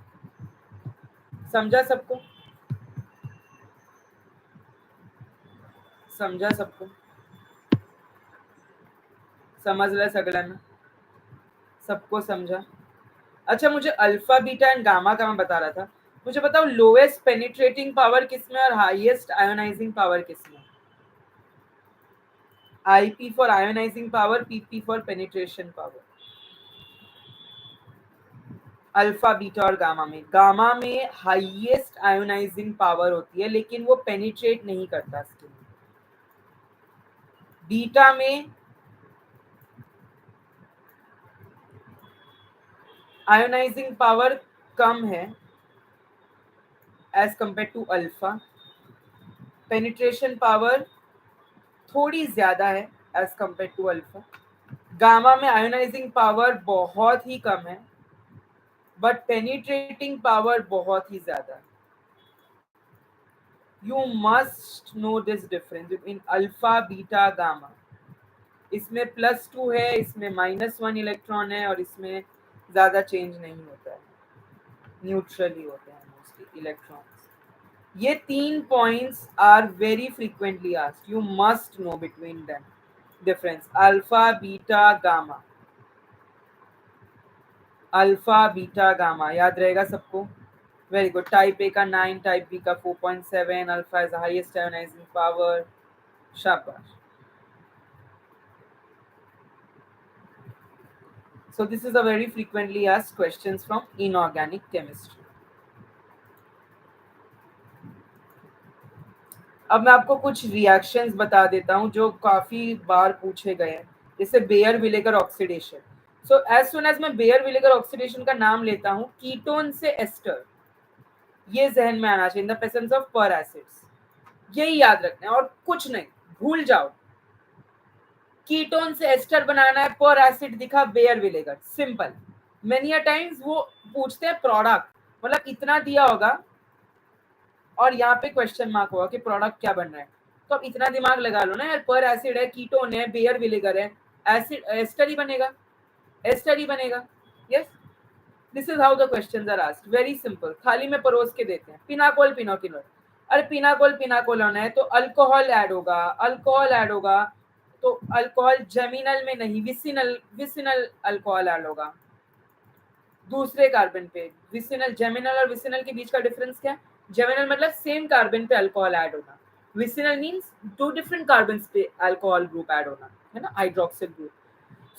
समझा सबको? समझा सबको? समजलं सगळ्यांना? सबको समझा? अच्छा, मुझे अल्फा बीटा एंड गामा का मैं बता रहा था, मुझे बताओ लोएस्ट पेनिट्रेटिंग पावर किसमें और हाईएस्ट आयोनाइजिंग पावर किसमें? IP for ionizing power, PP for penetration power. Alpha beta और गामा में हाईएस्ट आयोनाइजिंग पावर होती है, लेकिन वो पेनिट्रेट नहीं करता स्किन। बीटा में आयोनाइजिंग पावर कम है as compare to alpha, penetration power थोड़ी ज्यादा है as compare to alpha. Gamma में आयोनाइजिंग पावर बहुत ही कम है बट पेनिट्रेटिंग पावर बहुत ही ज्यादा है। You must know this difference between alpha beta gamma. इसमें +2 है, इसमें -1 इलेक्ट्रॉन है, और इसमें ज्यादा चेंज नहीं होता है, न्यूट्रल ही होते हैं मोस्टली इलेक्ट्रॉन्स। ये 3 points are very frequently asked, you must know between them difference, alpha beta gamma. Alpha beta gamma याद रहेगा सबको? Very good. टाइप ए का 9, टाइप बी का 4.7, alpha is the highest ionizing power. शाबाश। So this is a very frequently asked questions from inorganic chemistry. अब मैं आपको कुछ रिएक्शंस बता देता हूं जो काफी बार पूछे गए हैं, जैसे बेयर विनेगर oxidation. So as soon as मैं बेयर विनेगर ऑक्सीडेशन का नाम लेता हूं, कीटोन से एस्टर, ये जहन में आना चाहिए, इन द प्रेजेंस ऑफ पर एसिड्स, यही याद रखना है और कुछ नहीं, भूल जाओ। कीटोन से एस्टर बनाना है, पर एसिड दिखा बेयर विनेगर, सिंपल। मेनी अ टाइम्स वो पूछते हैं प्रोडक्ट, मतलब इतना दिया होगा और यहाँ पे क्वेश्चन मार्क होगा कि प्रोडक्ट क्या बन रहा है, तो अब इतना दिमाग लगा लो ना यार, पर एसिड है, कीटोन है, बेयर विनेगर है, एसिड एस्टर ही बनेगा, एस्टर ही बनेगा। Yes, this is how the questions are asked. Very simple. थाली में परोस के देते हैं पिनाकोल पिनोकिनोल. अरे पिनाकोल पिनाकोलोन है तो अल्कोहल ऐड होगा, अल्कोहल ऐड होगा तो अल्कोहल जेमिनल में नहीं विसिनल विसिनल अल्कोहल ऐड होगा दूसरे कार्बन पे. विसिनल जेमिनल और विसिनल के बीच का डिफरेंस क्या है? जेमिनल मतलब सेम कार्बन पे अल्कोहल ऐड होना, vicinal means two different carbons पे अल्कोहल ग्रुप ऐड होना है ना, hydroxyl group.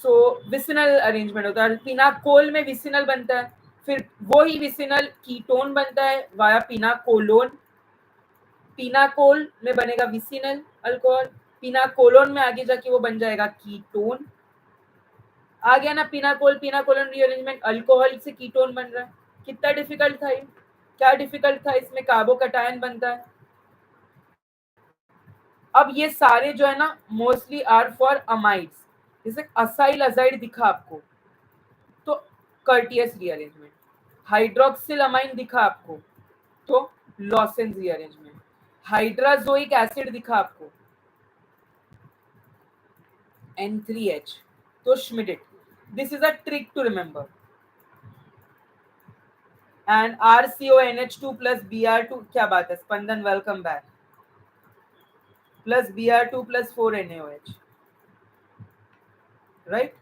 So vicinal arrangement होता है. पिनाकोल में विसिनल बनता है, फिर वो ही विसिनल कीटोन बनता है वाया पिनाकोलोन. पिनाकोल में बनेगा विसिनल अल्कोहल, पिनाकोलोन में आगे जाके वो बन जाएगा कीटोन. आ गया ना पिनाकोल पिनाकोलोन रीअरेंजमेंट, अल्कोहल से कीटोन बन रहा है. कितना डिफिकल्ट था ये? क्या डिफिकल्ट था? इसमें कार्बोकटायन बनता है. अब ये सारे जो है ना मोस्टली आर फॉर अमाइड्स. जैसे असाइल अजाइड दिखा आपको तो कर्टियस रीअरेंजमेंट, हाइड्रोक्सिल अमाइन दिखा आपको तो लॉसेंस रीअरेंजमेंट, हाइड्राजोइक एसिड दिखा आपको N3H तो Schmidt. This is a trick to remember. And RCONH2 plus Br2 क्या बात है Spandan, welcome back, plus Br2 plus 4NaOH, right.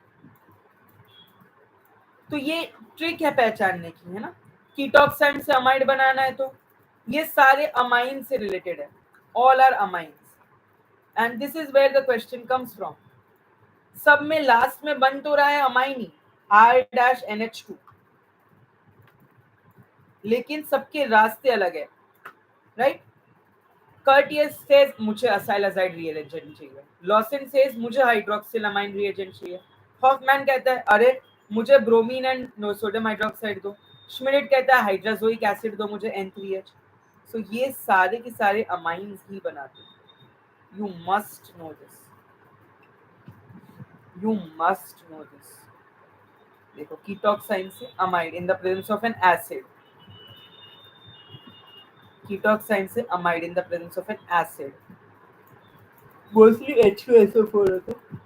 तो ये ट्रिक है पहचानने की, है ना. कीटोक्साइड से अमाइड बनाना है तो ये सारे अमाइन से रिलेटेड है, all are amines. And this is where the question comes from. सब में लास्ट में बन तो रहा है अमाइन ही, R-NH2, लेकिन सबके रास्ते अलग है, राइट. कर्टियस सेज मुझे असाइल अजाइड रिएजेंट चाहिए, लॉसेन सेज मुझे हाइड्रोक्सिल अमाइन रिएजेंट चाहिए, हॉफमैन कहता है अरे मुझे ब्रोमीन एंड सोडियम हाइड्रोक्साइड दो, श्मिट कहता है हाइड्राजोइक एसिड दो मुझे N3H. सो ये सारे के सारे अमाइंस ही बनाते हैं. You must know this, you must know this. देखो कीटोक्साइन से amide in the presence of an acid, ketoxime से amide in the presence of an acid, mostly H2SO4 होता है,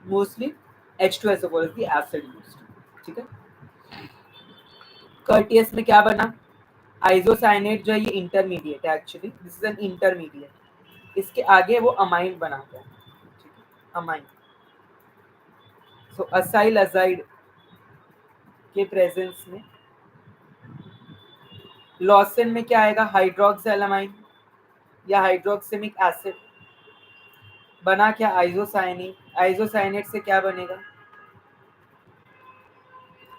mostly H2SO4 is the acid used. ठीक है. कर्टियस में क्या बना? आइसोसाइनेट जो है ये इंटरमीडिएट है, actually this is an intermediate. इसके आगे वो अमाइन बनाता है, ठीक है, अमाइन. सो असाइल अजाइड के प्रेजेंस में लॉसेन में क्या आएगा? हाइड्रोक्सिलअमाइन या हाइड्रोक्सिमिक एसिड. बना क्या? आइसोसाइनेट. आइसोसाइनेट से क्या बनेगा?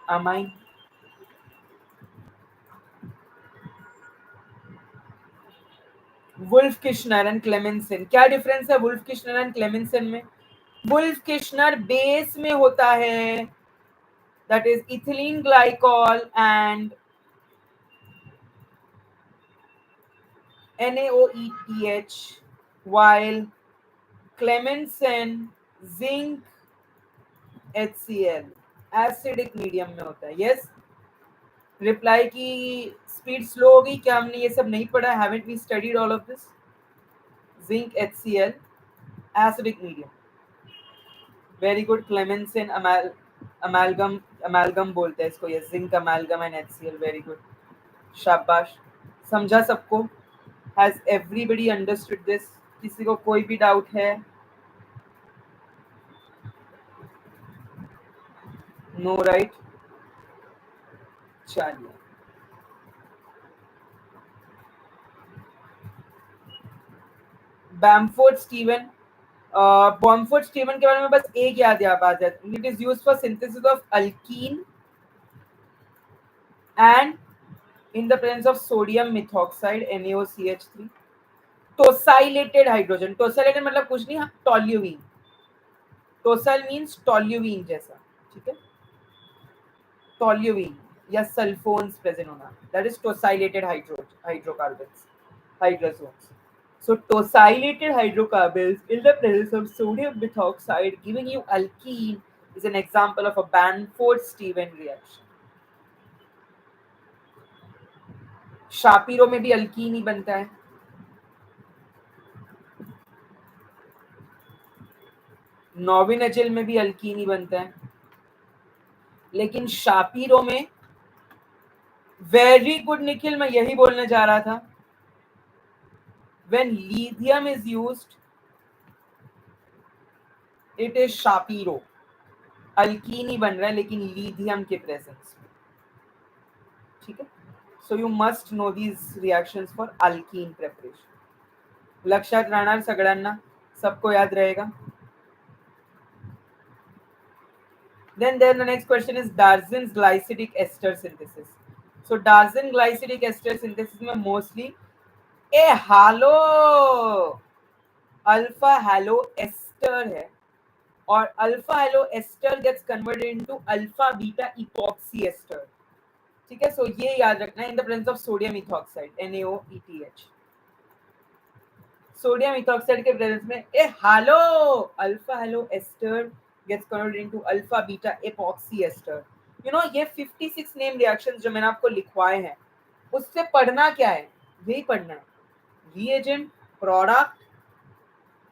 Amine. Wolff Kishner and Clemmensen. क्या डिफरेंस है वुल्फ किश्नर एंड क्लेमेंसन में? वुल्फ किश्नर बेस में होता है, that is ethylene glycol and NaOETH, while Clemmensen zinc HCl acidic medium में होता है. यस. रिप्लाई की स्पीड स्लो हो गई क्या? हमने ये सब नहीं पढ़ा? Haven't we studied all of this? Zinc HCl acidic medium. Very good. Clemmensen amalgam, amalgam बोलते हैं इसको, ये zinc amalgam and HCl. Very good, शाबाश. समझा सबको? Has everybody understood this? किसी को कोई भी डाउट है? No, right. चलिए, बैम्फोर्ड स्टीवन. बॉम्फोर्ड स्टीवन के बारे में बस एक याद है बात है. It is used for synthesis of alkene and in the presence of sodium methoxide NaOCH3. Tosylated hydrogen. Tosylated मतलब कुछ नहीं, टोल्यूवीन. टोसाइल मींस टोल्यूवीन जैसा, ठीक है, टोल्यूवीन या सल्फोन्स प्रेजेंट होना, that is tosylated hydrocarbons, hydrazones. So tosylated hydrocarbons in the presence of sodium methoxide giving you alkene is an example of a Bamford-Stevens reaction. Shapiro में भी अल्कीन ही बनता है. नोविनजिल में भी अल्कीन ही बनता है. लेकिन शापिरो में वेरी गुड निखिल, मैं यही बोलने जा रहा था. When lithium is used, it is Shapiro. Alkene ही बन रहा है लेकिन लिथियम के प्रेजेंस में. ठीक है. सो you must know these reactions for alkyne preparation. लक्षात राहणार सगळ्यांना, सबको याद रहेगा. Then the next question is Darzin's glycidic ester synthesis. So Darzin glycidic ester synthesis में mostly a halo alpha halo ester है और alpha halo ester gets converted into alpha beta epoxy ester. ठीक है. सो ये याद रखना है in the presence of sodium ethoxide NaOETH. Sodium ethoxide के प्रेजेंस में a halo alpha halo ester gets converted into alpha beta epoxy ester. You know ये 56 नेम रिएक्शंस जो मैंने आपको लिखवाए हैं उससे पढ़ना क्या है, यही पढ़ना है. Reagent, product,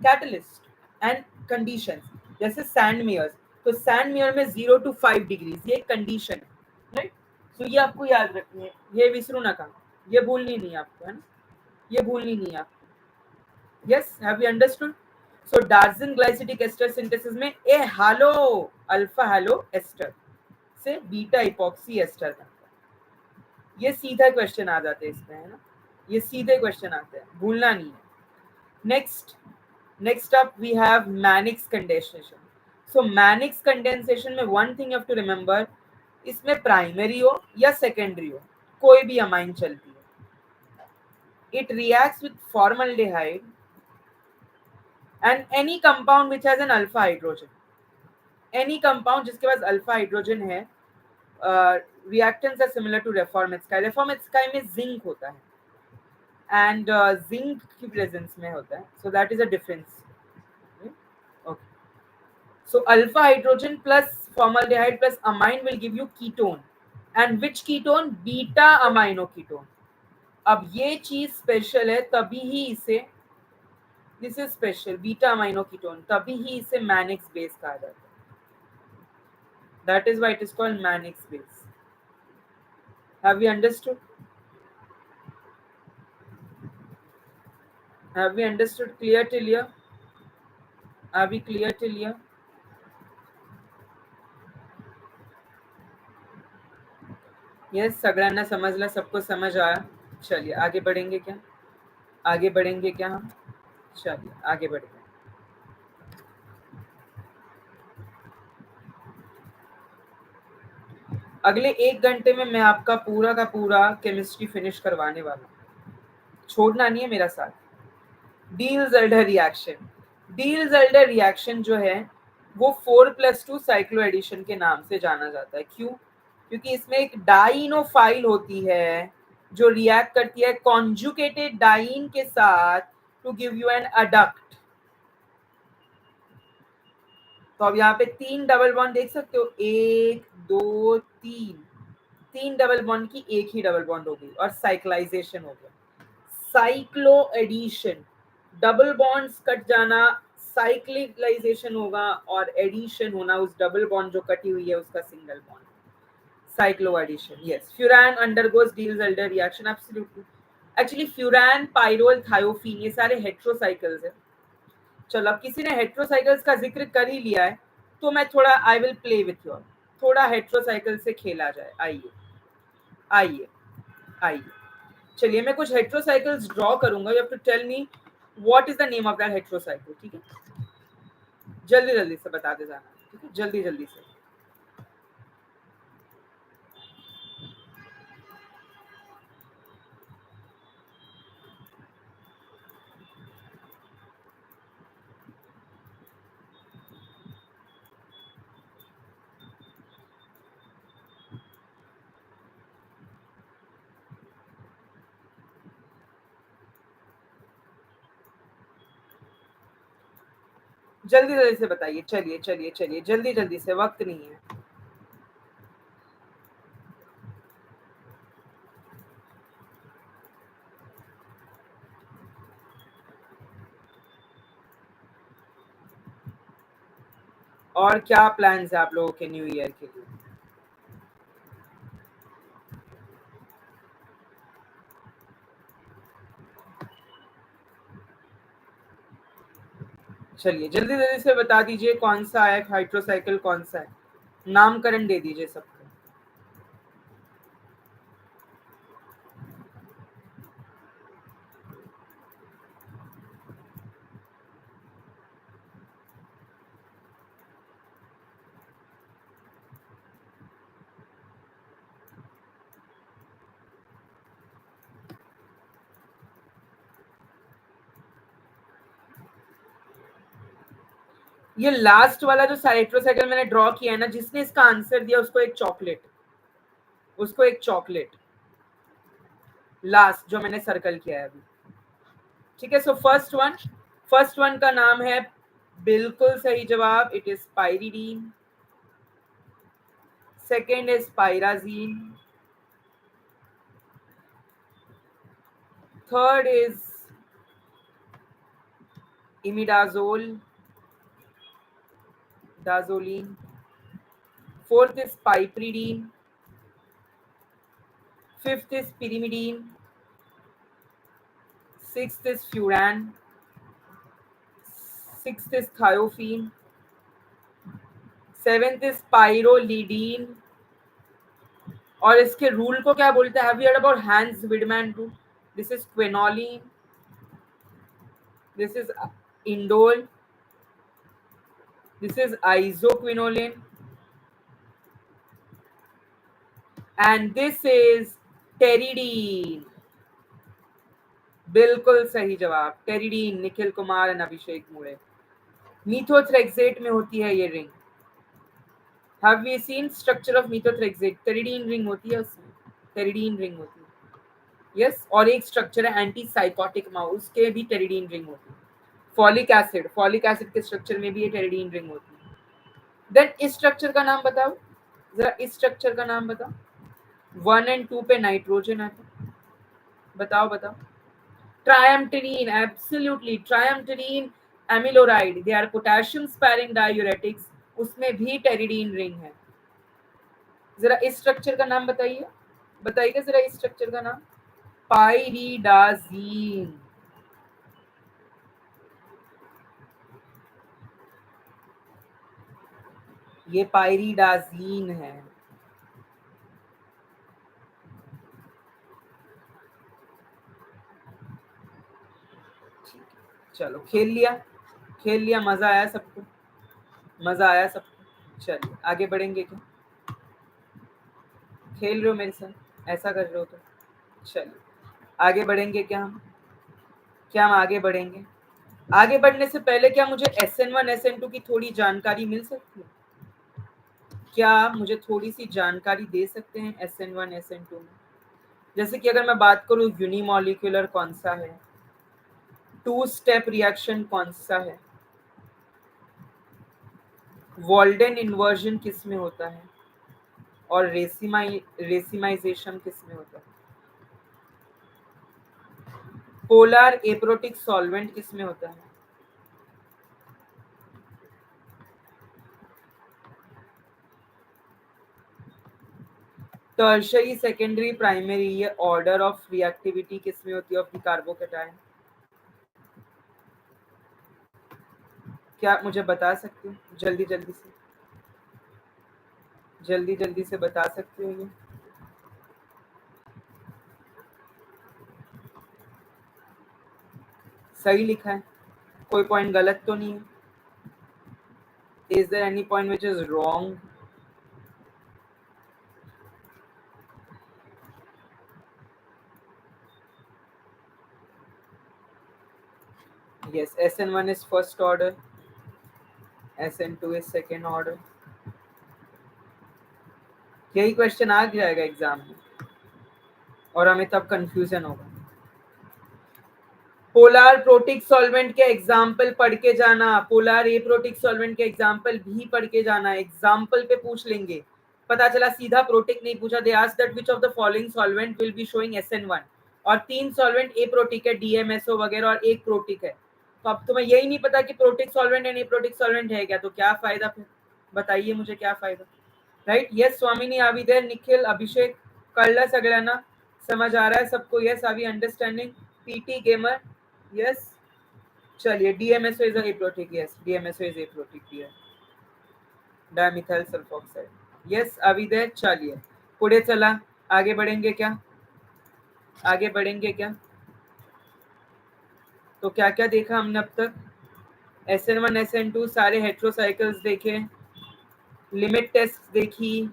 catalyst and conditions. जैसे सैंडमेयर्स, तो सैंडमेयर में 0 to 5 डिग्रीज ये कंडीशन है, राइट. सो ये आपको याद रखनी है, ये विसरू नका, ये भूलनी नहीं आपको, है ना, ये भूलनी नहीं आपको. Yes, have you understood. So Darzens glycidic ester synthesis में a halo alpha halo ester से बीटा इपॉक्सी एस्टर तक. ये सीधा क्वेश्चन आ जाते हैं इसमें, है ना, ये सीधे क्वेश्चन आते हैं, भूलना नहीं है. Next up we have Mannich's condensation. So Mannich's condensation में one thing you have to remember, इसमें प्राइमरी हो या सेकेंडरी हो कोई भी अमाइन चलती है. It reacts with formaldehyde and any compound which has an alpha hydrogen. Any compound जिसके पास अल्फा हाइड्रोजन है, reactants are similar to reformetsky. Reformetsky में जिंक होता है and जिंक की प्रेजेंस में होता है, so that is a difference. Okay. So alpha hydrogen plus formaldehyde plus amine will give you ketone, and which ketone? Beta amino ketone. अब ये चीज स्पेशल है, तभी ही इसे this is special beta amino ketone, तभी ही इसे मैनिक्स बेस कहा जाता है. That is why it is called Mannich's base. Have you understood? Have you understood? Clear till here? Are we clear till here? Yes, सगळ्यांना समजला, सबको समझ आया. चलिए आगे बढ़ेंगे क्या? आगे बढ़ेंगे क्या हम? चलिए आगे बढ़ेंगे. अगले 1 घंटे में मैं आपका पूरा का पूरा केमिस्ट्री फिनिश करवाने वाला हूँ, छोड़ना नहीं है मेरा साथ. डील-ज़ेल्डर रिएक्शन. डील-ज़ेल्डर रिएक्शन जो है वो 4+2 साइक्लो एडिशन के नाम से जाना जाता है. क्यों? क्योंकि इसमें एक डाइनोफाइल होती है जो रिएक्ट करती है कॉन्जुगेटेड डाइन के साथ to give you an adduct. तो अब यहाँ पे 3 डबल बॉन्ड देख सकते हो, 1 2 3 डबल बॉन्ड की एक ही डबल बॉन्ड हो गई और साइक्लाइजेशन हो गया. Cyclo addition, double bonds cut जाना, साइक्लिलाइजेशन होगा और एडिशन होना उस डबल बॉन्ड जो कटी हुई है उसका single bond. Cycloaddition. Yes, furan undergoes Diels Alder reaction. Absolutely. Actually furan, pyrrole, thiophene ये सारे हेट्रोसाइकल्स हैं. चलो, अब किसी ने हेट्रोसाइकल्स का जिक्र कर ही लिया है तो मैं थोड़ा I will play with you, थोड़ा हेट्रोसाइकल से खेला जाए. आइए आइए आइए. चलिए मैं कुछ हेट्रोसाइकल्स ड्रॉ करूंगा. You have to tell me what is the name of that heterocycle. ठीक है, जल्दी जल्दी से बताते जाना. ठीक है, जल्दी जल्दी से. जल्दी जल्दी से बताइए. चलिए चलिए चलिए, जल्दी जल्दी से, वक्त नहीं है. और क्या प्लान्स है आप लोगों के न्यू ईयर के लिए? चलिए जल्दी जल्दी से बता दीजिए कौन सा है हाइड्रोसाइकिल, कौन सा है, नामकरण दे दीजिए सबको। ये लास्ट वाला जो हाइड्रोसाइकिल मैंने ड्रॉ किया है ना, जिसने इसका आंसर दिया उसको एक चॉकलेट, उसको एक चॉकलेट, लास्ट जो मैंने सर्कल किया है अभी। ठीक है, सो फर्स्ट वन का नाम है, बिल्कुल सही जवाब, it is pyridine. Second is pyrazine. Third is imidazole, diazoline. Fourth is piperidine. Fifth is pyrimidine. Sixth is furan. Sixth is thiophene. Seventh is pyrrolidine. और इसके रूल को क्या बोलते हैं? Have you heard about Hans Widman rule? This is quinoline. This is indole. This is isoquinoline. And this is pteridine. बिल्कुल सही जवाब, pteridine, Nikhil Kumar and Abhishek Mude. Methotrexate में होती है ये ring. Have we seen structure of methotrexate? Pteridine ring होती है उसमें, टेरिडीन रिंग होती है। यस, और एक स्ट्रक्चर है एंटी साइकोटिक माउस के भी टेरिडीन रिंग होती है। फॉलिक एसिड के स्ट्रक्चर में भी ये टेरिडीन रिंग होती है। देन इस स्ट्रक्चर का नाम बताओ जरा, इस स्ट्रक्चर का नाम बताओ। 1 और 2 पे नाइट्रोजन आता है, बताओ बताओ। Triamterene, absolutely, triamterene amiloride, they are potassium sparing diuretics, उसमें भी टेरिडीन रिंग है। जरा इस स्ट्रक्चर का नाम बताइए, बताइए जरा इस स्ट्रक्चर का नाम। पाइरिडाजीन। ये पाइरिडाजीन है। चलो खेल लिया, मजा आया सबको, मजा आया सबको। चलिए आगे बढ़ेंगे क्या? खेल रहे हो मेरे साथ, ऐसा कर रहे हो तो चलिए आगे बढ़ेंगे क्या हम? क्या हम आगे बढ़ेंगे? आगे बढ़ने से पहले क्या मुझे SN1 SN2 की थोड़ी जानकारी मिल सकती है? क्या आप मुझे थोड़ी सी जानकारी दे सकते हैं SN1 SN2 में? जैसे कि अगर मैं बात करूं, यूनिमॉलिक्यूलर कौन सा है, 2 स्टेप रिएक्शन कौन सा है, वॉल्डेन इन्वर्जन किस में होता है, और रेसिमाइजेशन किस में होता है, पोलर एप्रोटिक सॉल्वेंट किस में होता है, टर्शरी सेकेंडरी प्राइमरी, ये ऑर्डर ऑफ रिएक्टिविटी किस में होती है ऑफ द कार्बोकैटायन? क्या आप मुझे बता सकते हो जल्दी जल्दी से बता सकते हो? ये सही लिखा है, कोई पॉइंट गलत तो नहीं है? Is there any point which is wrong? Yes, SN1 is first order, SN2 is second order. यही क्वेश्चन आ जाएगा एग्जाम में और हमें तब कंफ्यूजन होगा। पोलर प्रोटिक सॉल्वेंट के एग्जाम्पल पढ़ के जाना, पोलर एप्रोटिक सॉल्वेंट के एग्जाम्पल भी पढ़ के जाना, एग्जाम्पल पे पूछ लेंगे। पता चला सीधा प्रोटिक नहीं पूछा, they asked that which of the following solvent will be showing SN1, और 3 सॉल्वेंट एप्रोटिक है, DMSO वगैरह, और एक प्रोटिक है। तो अब तुम्हें यही नहीं पता कि protic solvent and aprotic solvent है क्या, तो क्या फायदा फिर? बताइए मुझे क्या फायदा? Right, yes Swamini, are we there? Nikhil, Abhishek, करला सगळ्यांना समझ आ रहा है सबको? Yes, are we understanding? PT gamer, yes. चलिए DMSO is aprotic, yes DMSO is aprotic, dimethyl sulfoxide, yes अभी देर। चलिए पुढे चला, आगे बढ़ेंगे क्या, आगे बढ़ेंगे क्या? तो क्या क्या देखा हमने अब तक? SN1 SN2 सारे हेट्रोसाइकल्स देखे, लिमिट टेस्ट देखी,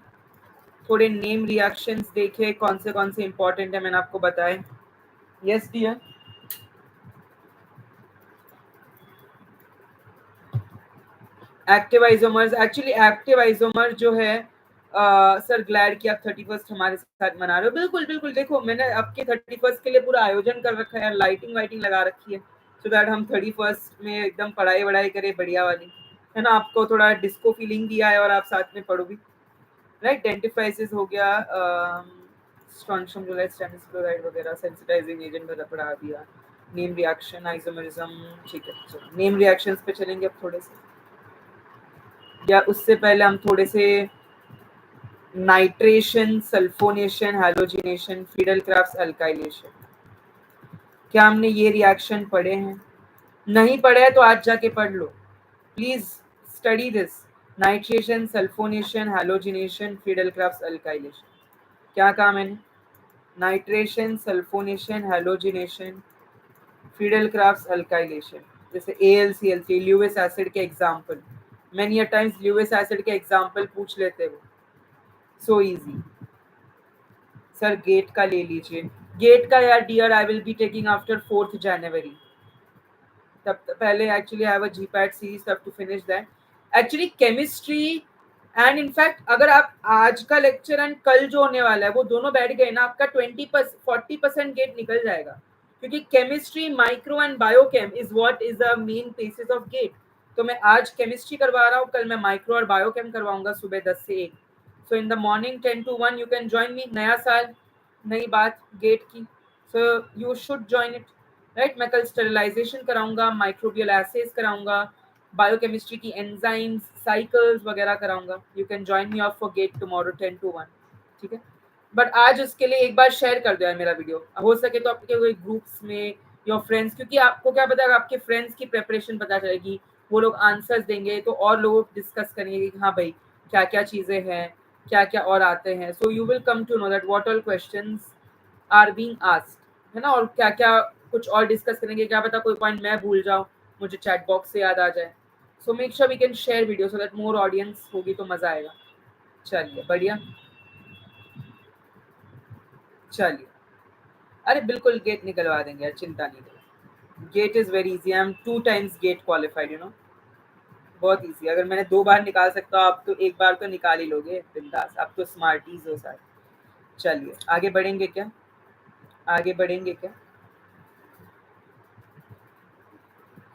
थोड़े नेम रिएक्शंस देखे, कौन से इंपॉर्टेंट है मैंने आपको बताए। Yes dear, active isomers, actually active isomer जो है सर ग्लैड कि आप 31st हमारे साथ मना रहे हो। बिल्कुल बिल्कुल, देखो मैंने आपके 31st के लिए पूरा आयोजन कर रखा है, लाइटिंग वाइटिंग लगा रखी है, सो दैट हम 31st में एकदम पढ़ाई वढ़ाई करें बढ़िया वाली, है ना। आपको थोड़ा डिस्को फीलिंग दिया है और आप साथ में पढ़ो भी, राइट। डेंटिफाइसिस हो गया, स्ट्रॉन्शियम क्लोराइड, स्टेनिस क्लोराइड वगैरह, सेंसिटाइजिंग एजेंट वगैरह पढ़ा दिया, नेम रिएक्शन, आइसोमरिज्म, ठीक है। चलो नेम रिएक्शंस पे चलेंगे अब थोड़े से, या उससे पहले हम थोड़े से nitration, sulphonation, halogenation, Friedel Crafts alkylation, क्या हमने ये रिएक्शन पढ़े हैं? नहीं पढ़े हैं तो आज जाके पढ़ लो please, study this. Nitration, sulphonation, halogenation, Friedel Crafts alkylation, क्या कहा मैंने? Nitration, sulphonation, halogenation, Friedel Crafts alkylation, जैसे AlCl3 ल्यूइस एसिड के example, many a times Lewis acid के एग्जांपल पूछ लेते हो, सो इजी। सर गेट का ले लीजिए, गेट का यार dear I will be taking after 4th January, तब पहले actually I have a GPAT series, तब to finish that actually chemistry. And in fact अगर आप आज का लेक्चर एंड कल जो होने वाला है वो दोनों बैठ गए ना, आपका 40% गेट निकल जाएगा, क्योंकि chemistry, micro and biochem is what is the main basis of GATE. तो मैं आज केमिस्ट्री करवा रहा हूँ, कल मैं माइक्रो और बायोकेम करवाऊंगा सुबह 10 से 1। So in the morning 10 to 1 you can join me. नया साल, नई बात गेट की, so you should join it, right. मैं कल स्टेरिलाइजेशन कराऊंगा, माइक्रोबियल एसेज कराऊंगा, बायोकेमिस्ट्री की एंजाइम्स, साइकिल्स वगैरह कराऊंगा। You can join me off for GATE tomorrow 10 to 1, ठीक है। बट आज उसके लिए एक बार शेयर कर दो यार मेरा वीडियो, हो सके तो आपके कोई ग्रुप्स में, योर फ्रेंड्स, क्योंकि आपको क्या पता, आपके फ्रेंड्स की प्रेपरेशन पता चलेगी, वो लोग आंसर्स देंगे तो और लोग डिस्कस करेंगे कि हाँ भाई क्या क्या चीज़ें हैं, क्या क्या और आते हैं। So you will come to know that what all questions are being asked, है ना। और क्या क्या कुछ और डिस्कस करेंगे, क्या पता कोई पॉइंट मैं भूल जाऊँ, मुझे चैट बॉक्स से याद आ जाए। So make sure we can share video so that more audience होगी तो मज़ा आएगा। चलिए बढ़िया, चलिए अरे बिल्कुल गेट निकलवा देंगे यार, चिंता नहीं करो। GATE is very easy, I am 2 times GATE qualified, you know, बहुत इजी। अगर मैंने 2 बार निकाल सकता हूँ, आप तो एक बार तो निकाल ही लोगे बिंदास, आप तो स्मार्टीज हो सारे। चलिए आगे बढ़ेंगे क्या, आगे बढ़ेंगे क्या?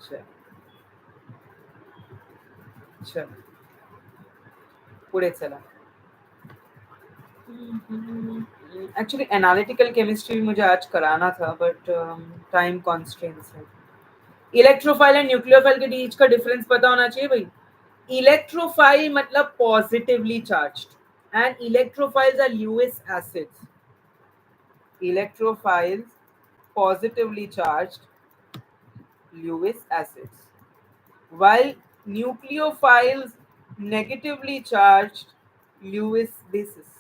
चलिए चलो पूरे चला। एक्चुअली एनालिटिकल केमिस्ट्री मुझे आज कराना था, बट टाइम कॉन्स्ट्रेंट्स है। इलेक्ट्रोफाइल एंड न्यूक्लियोफाइल के बीच का डिफरेंस पता होना चाहिए भाई। इलेक्ट्रोफाइल मतलब positively charged and electrophiles are Lewis acids. Electrophiles positively charged Lewis acids, while nucleophiles negatively charged Lewis bases.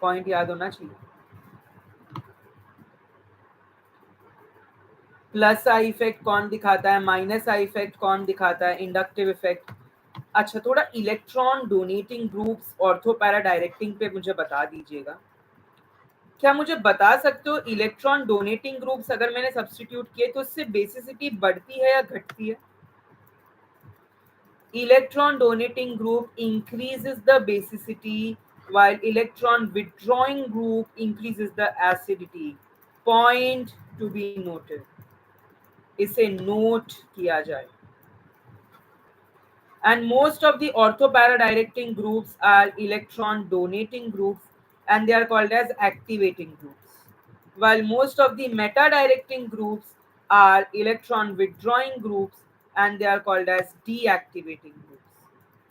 Point याद होना चाहिए। प्लस आई इफेक्ट कौन दिखाता है, माइनस आई इफेक्ट कौन दिखाता है, इंडक्टिव इफेक्ट। अच्छा थोड़ा electron donating groups, ortho para directing पे मुझे बता दीजिएगा। क्या मुझे बता सकते हो इलेक्ट्रॉन डोनेटिंग ग्रुप्स अगर मैंने सब्स्टिट्यूट किए तो उससे बेसिसिटी बढ़ती है या घटती है? Electron donating group increases the basicity while electron withdrawing group increases the acidity. Point to be noted. इसे नोट किया जाए। And most of the orthopara directing groups are electron donating groups and they are called as activating groups, while most of the meta directing groups are electron withdrawing groups and they are called as deactivating groups,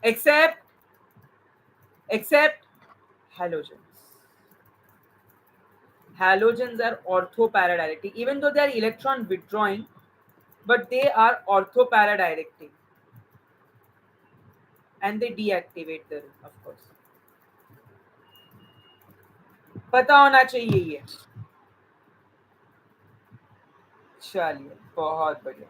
except except halogens. Halogens are orthoparadirecting, even though they are electron withdrawing, but they are orthoparadirecting, and they deactivate the ring, of course. पता होना चाहिए ये. चलिए, बहुत बढ़िया.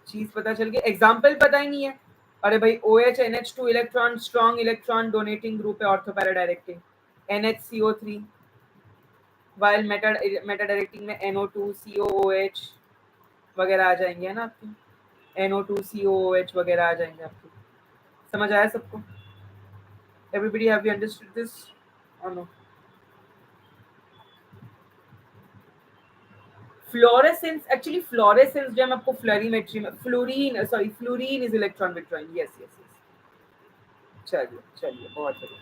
चीज पता चल गई, एग्जाम्पल पता ही नहीं है. अरे भाई, OH NH2 electron strong electron donating group है, ऑर्थोपैराडायरेक्टिंग. NHCO3 वाइल मेटा डायरेक्टिंग में NO2 COOH वगैरह आ जाएंगे, है ना आपके. NO2 COOH वगैरह आ जाएंगे आपके. समझ आया सबको? Everybody have you understood this और नो? फ्लोरेसेंस, एक्चुअली फ्लोरेसेंस जो हम आपको फ्लोरीमेट्री में, fluorine, sorry, fluorine is electron withdrawing. Yes yes yes. चलिए चलिए, बहुत बढ़िया.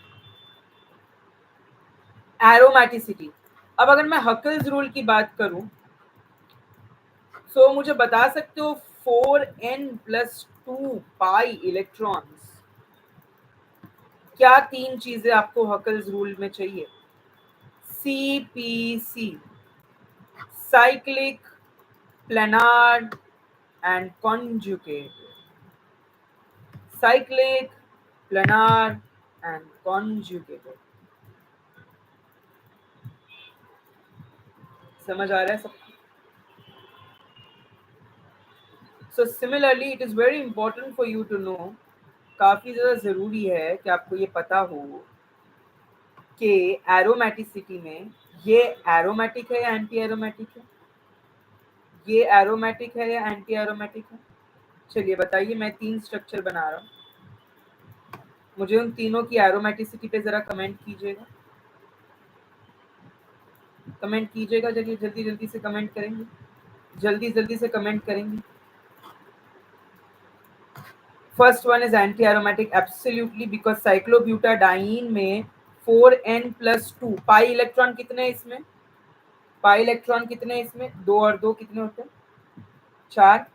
एरोमेटिसिटी. अब अगर मैं हकल्स रूल की बात करूं, तो मुझे बता सकते हो 4n+2 पाई इलेक्ट्रॉन्स, क्या तीन चीजें आपको हकल्स रूल में चाहिए? CPC, cyclic, planar and conjugate. Cyclic, planar and conjugated. समझ आ रहा है सबको? So similarly, it is very important for you to know, काफी ज्यादा जरूरी है कि आपको ये पता हो कि एरोमेटिसिटी में ये एरोमेटिक है या एंटी एरोमेटिक है, ये एरोमेटिक है या एंटी एरोमेटिक है. चलिए बताइए, मैं तीन स्ट्रक्चर बना रहा हूँ, मुझे उन तीनों की एरोमेटिसिटी पे जरा कमेंट कीजिएगा. कमेंट कीजिएगा, चलिए जल्दी जल्दी से कमेंट करेंगे, जल्दी जल्दी से कमेंट करेंगे. First one is anti aromatic, absolutely, because cyclobutadiene में 4n+2 पाई इलेक्ट्रॉन कितने हैं इसमें? पाई इलेक्ट्रॉन कितने हैं इसमें? 2 और 2 कितने होते हैं? 4.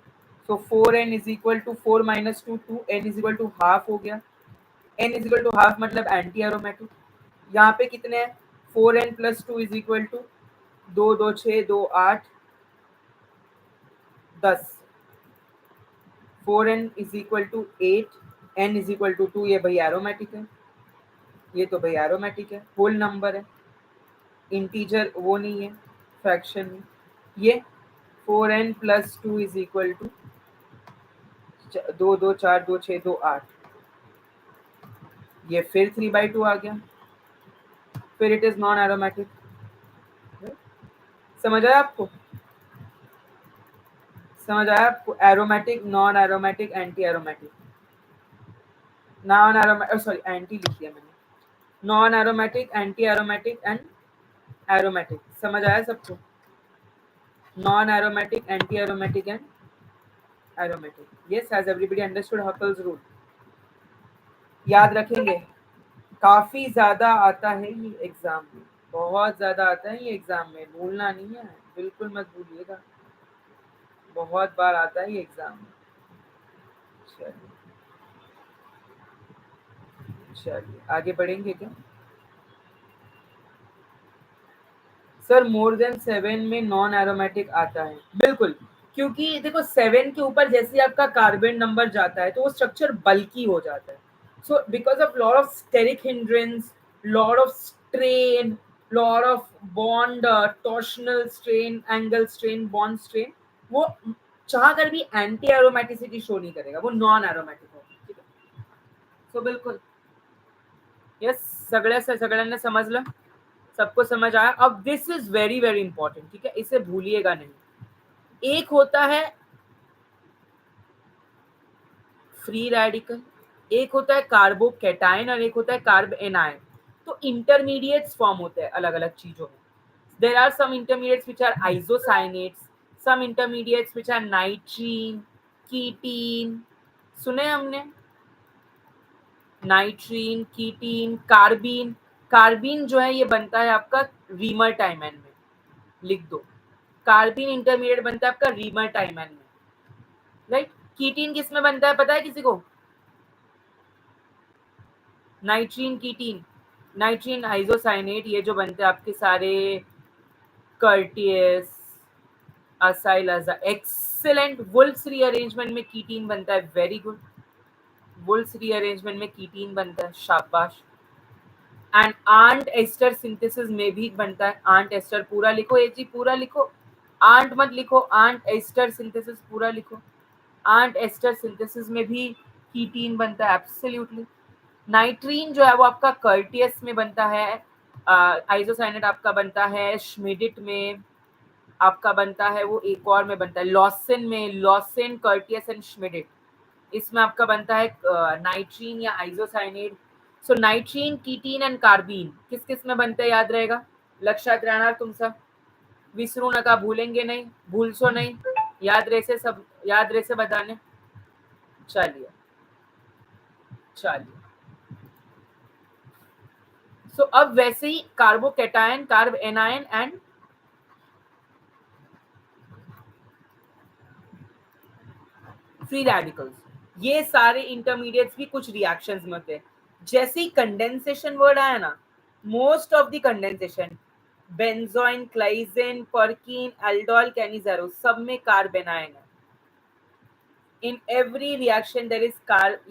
So 4n is equal to 4 - 2, 2n is equal to half हो गया. n is equal to half मतलब एंटी एरोमेटिक. यहाँ पे कितने हैं? 4n+2 is equal to 2 2 6 2 8 10. 4n is equal to 8, n is equal to 2. ये भाई एरोमेटिक है, ये तो भाई एरोमेटिक है, होल नंबर है, इंटीजर वो नहीं है, फ्रैक्शन में. ये 4n+2 इज इक्वल टू 2 2 4 2 6 2 8. ये फिर 3/2 आ गया, फिर इट इज नॉन एरोमेटिक. समझ आया आपको? समझ आया आपको? Aromatic, non aromatic, anti aromatic. Non aromatic, sorry anti लिख दिया मैंने. Non aromatic, anti aromatic and aromatic. समझ आया सबको? Non aromatic, anti aromatic and aromatic. Yes, has everybody understood Huckel's rule? याद रखेंगे, काफी ज्यादा आता है ये एग्जाम में, बहुत ज्यादा आता है ये एग्जाम में, भूलना नहीं है, बिल्कुल मत भूलिएगा, बहुत बार आता है ये एग्जाम में. चलिए चलिए, आगे बढ़ेंगे क्या? सर मोर देन 7 में नॉन एरोमेटिक आता है, बिल्कुल, क्योंकि देखो 7 के ऊपर जैसे आपका कार्बन नंबर जाता है तो वो स्ट्रक्चर बल्की हो जाता है. So because of lot of steric hindrance, lot of strain, lot of bond torsional strain, angle strain, bond strain, वो चाह कर भी एंटी एरोमेटिसिटी शो नहीं करेगा, वो नॉन एरोमेटिक होगा. ठीक है, सो बिल्कुल यस. सगळ्यांना समजलं? सबको समझ आया? अब this is very very important, ठीक है, इसे भूलिएगा नहीं. एक होता है फ्री रेडिकल, एक होता है कार्बोकैटायन और एक होता है कार्ब एनायन. तो इंटरमीडिएट्स फॉर्म होते हैं अलग अलग चीजों में. There are some intermediates which are isocyanates, some intermediates which are nitrene, ketene. सुने हमने? नाइट्रीन, कीटीन, कार्बीन. कार्बीन जो है ये बनता है आपका रीमर टाइमैन में, लिख दो. कार्बीन इंटरमीडिएट बनता है आपका रीमर टाइमैन में, राइट. कीटीन किस में बनता है पता है किसी को? नाइट्रीन कीटीन, नाइट्रीन आइसोसाइनेट, ये जो बनते हैं आपके सारे Curtius, acyl, excellent. Wolff's rearrangement में कीटीन बनता है, वेरी गुड। वुल्फ्स रीअरेंजमेंट में कीटीन बनता है, शाबाश। एंड आंट एस्टर सिंथेसिस में भी बनता है। आंट एस्टर पूरा लिखो, ये जी पूरा लिखो, आंट मत लिखो, आंट एस्टर सिंथेसिस पूरा लिखो। आंट एस्टर सिंथेसिस में भी कीटीन बनता है, एब्सोल्युटली। नाइट्रीन जो है वो आपका कर्टियस में बनता है, आइसोसाइनेट आपका बनता है श्मिडिट में, आपका बनता है वो एक और में बनता है लॉसिन में, लॉसिन, कर्टियस एंड श्मिडिट, इसमें आपका बनता है नाइट्रीन या isocyanate. So nitrene, ketene and carbene किस किस में बनते हैं याद रहेगा, लक्षात राहणार तुमचा, विसरू नका, भूलेंगे नहीं, भूलसो नहीं, याद रहे से सब, याद रहे से बताने। चलिए चलिए, सो अब वैसे ही carbocation, carbanion and free radicals, ये सारे इंटरमीडिएट्स भी कुछ रिएक्शंस में होते हैं। जैसे ही कंडेंसेशन वर्ड आया ना, most of the condensation, benzoin, Claisen, Perkin, aldol, Cannizzaro, सब में कार्बेनाइन है। In every reaction there is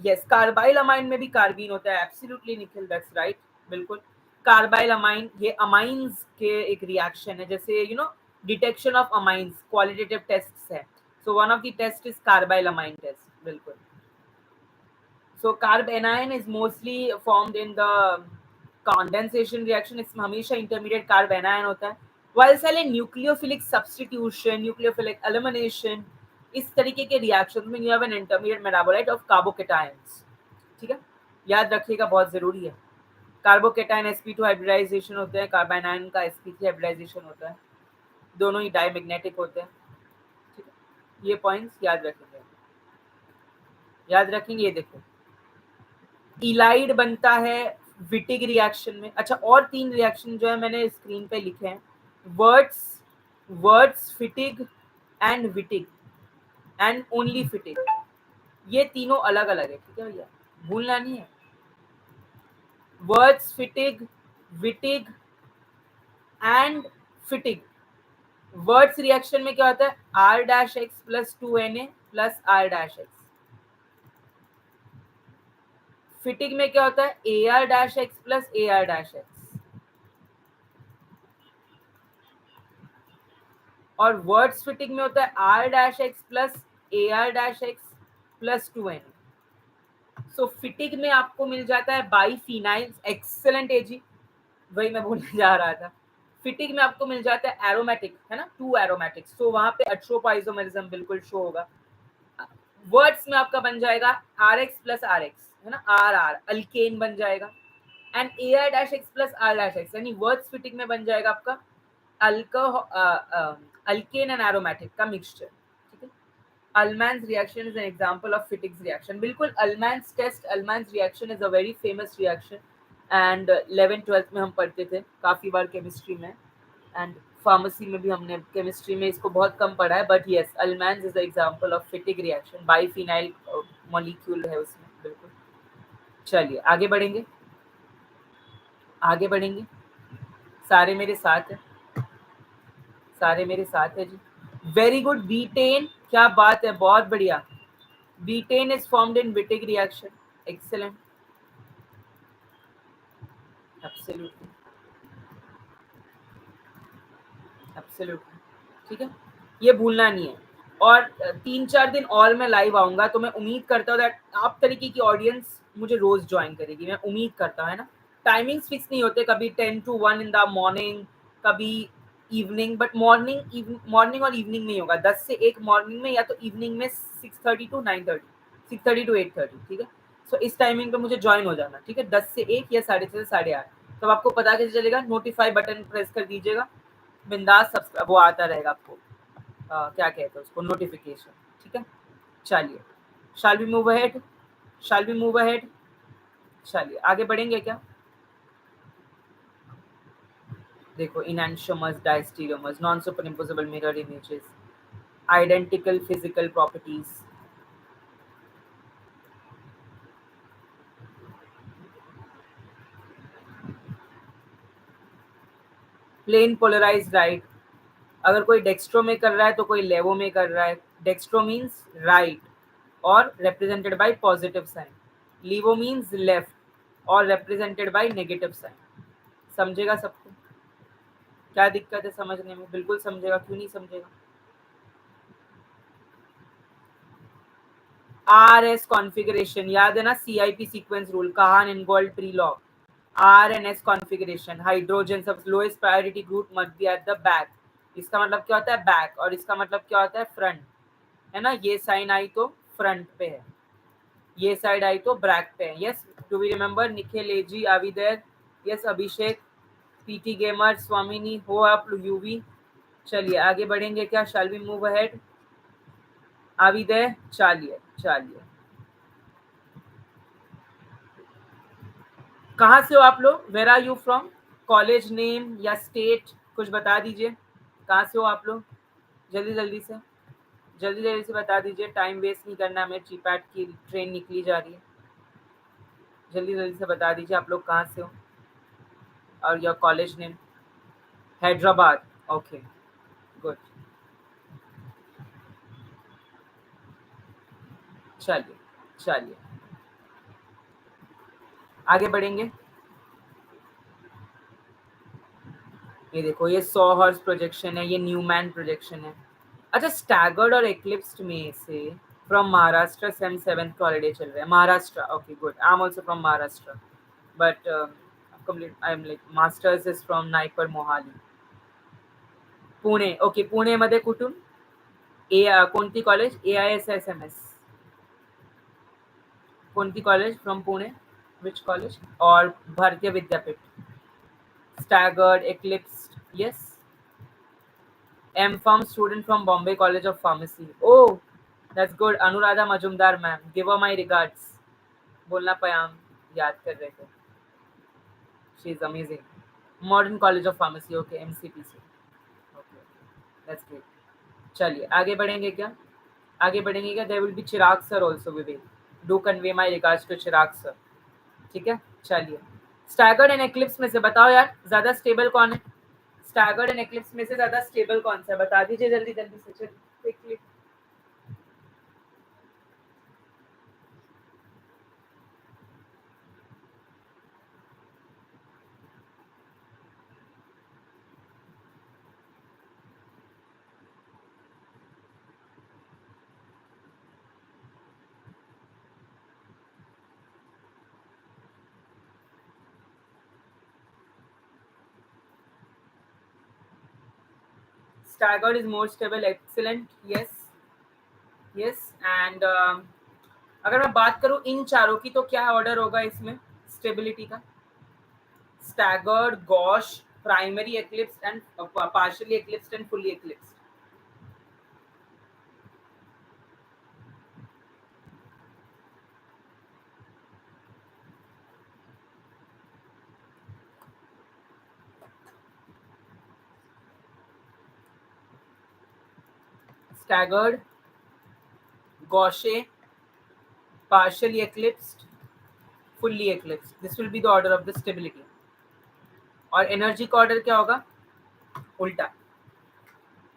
yes, carbyl amine में भी कार्बीन होता है, एब्सोल्युटली निखिल, दैट्स राइट, बिल्कुल। कार्बाइल अमाइन, ये अमाइंस के एक रिएक्शन है, जैसे you know detection of amines qualitative tests है, so one of the test is carbyl amine test, बिल्कुल। So carbanion is mostly formed in the condensation reaction, इसमें हमेशा intermediate carbanion होता है। While साले nucleophilic substitution, nucleophilic elimination, इस तरीके के reactions में you have an intermediate metabolite of carbocations, ठीक है, याद रखिएगा, बहुत जरूरी है। कार्बोकेटाइन sp2 हाइब्रिडाइजेशन होते हैं, कार्बानाइन का sp3 हाइब्रिडाइजेशन होता है, दोनों ही डायमैग्नेटिक होते हैं, ठीक है, ये पॉइंट्स याद रखेंगे, याद रखेंगे। ये देखो, इलाइड बनता है विटिग रिएक्शन में। अच्छा, और 3 रिएक्शन जो है मैंने स्क्रीन पे लिखे हैं, Wurtz, Wurtz Fittig and Wittig and only Fittig, ये तीनों अलग अलग है, ठीक है भैया, भूलना नहीं है। Wurtz Fittig, Wittig and Fittig. Wurtz reaction में क्या होता है, R dash X plus 2Na plus R dash X. Fittig में क्या होता है, A R dash X plus A R dash X. और वर्ड्स फिटिंग में होता है R dash X plus A R dash X plus 2n। So Fittig में आपको मिल जाता है बाईफिनाइल, एक्सेलेंट एजी, वही मैं बोलने जा रहा था। फिटिंग में आपको मिल जाता है एरोमेटिक, है ना, 2 एरोमेटिक, सो वहां पे अट्रोपाइजोमेरिज्म बिल्कुल शो होगा। वर्ड्स में आपका बन जाएगा R X plus R X, है ना, आर आर अल्केन बन जाएगा, and A R dash X plus R dash X, यानी वर्ड्स फिटिंग में बन जाएगा आपका अल्केन एंड एरोमेटिक का मिक्सचर, ठीक है। Ullmann's reaction is an example of Fittig's reaction, बिल्कुल। Ullmann's test, Ullmann's reaction is a very famous reaction, and 11th-12th में हम पढ़ते थे काफ़ी बार केमिस्ट्री में, एंड फार्मेसी में भी हमने केमिस्ट्री में इसको बहुत कम पढ़ा है, but yes, Ullmann's is the example of Fittig reaction, biphenyl molecule है उसमें, बिल्कुल। चलिए आगे बढ़ेंगे, आगे बढ़ेंगे, सारे मेरे साथ हैं, सारे मेरे साथ है जी, वेरी गुड। बीटेन, क्या बात है, बहुत बढ़िया। Beaten is formed in Wittig reaction, excellent, absolutely, absolutely, ठीक है, ये भूलना नहीं है। और 3-4 दिन और मैं लाइव आऊंगा, तो मैं उम्मीद करता हूँ दैट आप तरीके की ऑडियंस मुझे रोज ज्वाइन करेगी, मैं उम्मीद करता हूँ, है ना। टाइमिंग्स फिक्स नहीं होते, कभी 10 to 1 इन द मॉर्निंग, कभी इवनिंग, बट मॉर्निंग और इवनिंग में ही होगा, 10 से 1 मॉर्निंग में, या तो इवनिंग में 6:30 to 9:30, 6:30 to 8:30, ठीक है। सो इस टाइमिंग पे मुझे ज्वाइन हो जाना, ठीक है, 10 से 1 या 6:30 से 8:30, तब आपको पता कैसे चलेगा, नोटिफाई बटन प्रेस कर दीजिएगा, बिंदास सब्सक्राइब, वो आता रहेगा आपको, क्या कहते हैं उसको, नोटिफिकेशन, ठीक है। चलिए, shall we move ahead, shall we move ahead, चलिए आगे बढ़ेंगे क्या। देखो, enantiomers, diastereomers, non superimposable mirror images, identical physical properties, plane polarised right. अगर कोई डेक्स्ट्रो में कर रहा है तो कोई लेवो में कर रहा है। डेक्स्ट्रो मीन्स राइट और represented by positive sign, levo means left और represented by negative sign। समझेगा सबको? क्या दिक्कत है समझने में? बिल्कुल समझेगा, क्यों नहीं समझेगा? आर एस कॉन्फ़िगरेशन याद है ना, CIP sequence rule, Cahn Ingold ट्री लॉ। R and S configuration, hydrogen सब lowest priority group must be at the back. इसका मतलब क्या होता है? बैक। और इसका मतलब क्या होता है? फ्रंट। है ना, ये साइन आई तो फ्रंट पे है, ये साइड आई तो बैक पे है। Yes, do we remember? Nikhil एजी are we there? Yes, Abhishek, PT gamer, Swamini, हो आप यूवी। चलिए आगे बढ़ेंगे क्या? Shall we move ahead? Are we there? चलिए चलिए। कहाँ से हो आप लोग? Where are you from? College name या स्टेट कुछ बता दीजिए। कहाँ से हो आप लोग? जल्दी जल्दी से, जल्दी जल्दी से बता दीजिए, टाइम वेस्ट नहीं करना, हमें जीपैट की ट्रेन निकली जा रही है। जल्दी जल्दी से बता दीजिए आप लोग कहाँ से हो और your college name. Hyderabad, okay, good. चलिए चलिए आगे बढ़ेंगे। ये देखो, ये 100 हॉर्स प्रोजेक्शन है, ये न्यूमैन प्रोजेक्शन है। अच्छा, स्टैगर्ड और एक्लिप्स्ड में से फ्रॉम महाराष्ट्र सेम 7th का हॉलीडे चल रहा है। Maharashtra, okay good, I am also from Maharashtra but complete I am like masters is from NIPER Mohali. Pune, okay, Pune मध्ये कुठून? कोणती कॉलेज? AISSMS? कोणती college from Pune? Which college? और Bharati Vidyapeeth? Staggered, eclipsed, yes. M.Pharm student from Bombay College of Pharmacy. Oh, that's good. Anuradha Majumdar ma'am. Give her my regards. बोलना पयाम याद कर रहे थे. She is amazing. Modern College of Pharmacy. Okay, MCPC. Okay, that's great. चलिए आगे बढ़ेंगे क्या? आगे बढ़ेंगे क्या? There will be Chirag sir also. Vivek. Do convey my regards to Chirag sir. ठीक है, चलिए। स्टैगर्ड एंड एक्लिप्स में से बताओ यार, ज्यादा स्टेबल कौन है? स्टैगर्ड एंड एक्लिप्स में से ज्यादा स्टेबल कौन सा है? बता दीजिए जल्दी जल्दी से, quickly. Staggered is more stable, excellent, yes, yes, and अगर मैं बात करूं इन चारों की तो क्या ऑर्डर होगा इसमें स्टेबिलिटी का? Staggered, gauche, primary eclipse and partially eclipsed and fully eclipsed. Staggered, gauche, partially eclipsed, fully eclipsed. This will be the order of the stability. और एनर्जी का ऑर्डर क्या होगा? उल्टा।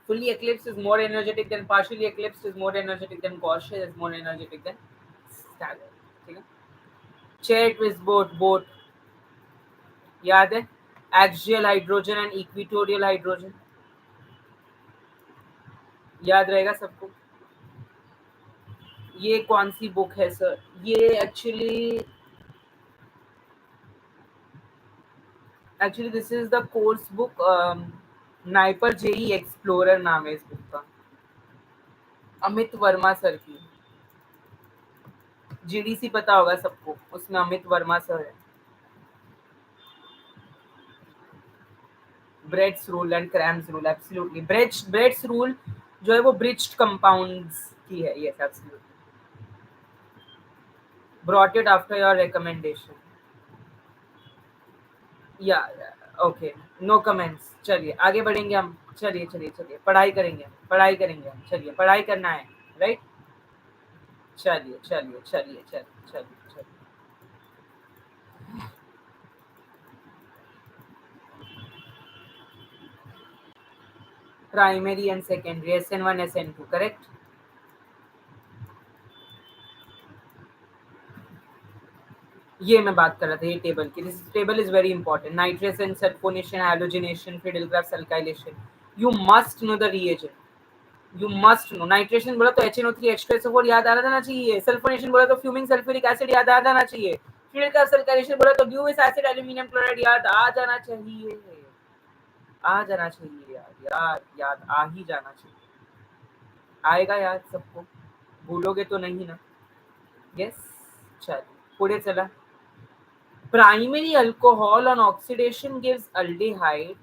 Fully eclipsed is more energetic than partially eclipsed, is more energetic than Gaussian, is more energetic than staggered. ठीक है? Chair twist boat याद है? Axial hydrogen and equatorial hydrogen याद रहेगा सबको? ये कौन सी बुक है सर? ये actually this is the course book, NIPER JEE explorer नाम है इस बुक का, अमित वर्मा सर की। GDC पता होगा सबको, उसमें अमित वर्मा सर है। Bredt's rule and Cram's rule, absolutely. Bredt's rule जो है वो ब्रिज्ड कंपाउंड्स की है, yes absolutely. Brought it after your recommendation, या ओके, नो कमेंट्स। चलिए आगे बढ़ेंगे हम, चलिए चलिए चलिए, पढ़ाई करेंगे, पढ़ाई करेंगे हम, चलिए पढ़ाई करना है, राइट? चलिए चलिए चलिए चलिए चलिए चलिए। Primary and secondary, SN1 SN2, correct. ये मैं बात कर रहा था, ये टेबल की। This table is very important. Nitration, sulphonation, halogenation, Friedel Crafts, alkylation. You must know the reagent, you must know. Nitration बोला तो HNO3 H2SO4 याद आ जाना चाहिए। सल्फोनेशन बोला तो फ्यूमिंग सल्फ्यूरिक एसिड याद आ जाना चाहिए। फिडेलग्राफ, सल्काइलेशन बोला तो ल्यूइस एसिड, एल्यूमिनियम क्लोराइड याद आ जाना चाहिए, आ जाना चाहिए यार, यार याद आ ही जाना चाहिए। आएगा याद सबको, भूलोगे तो नहीं ना? यस, चलिए पूरे चला। Primary alcohol on oxidation gives aldehyde,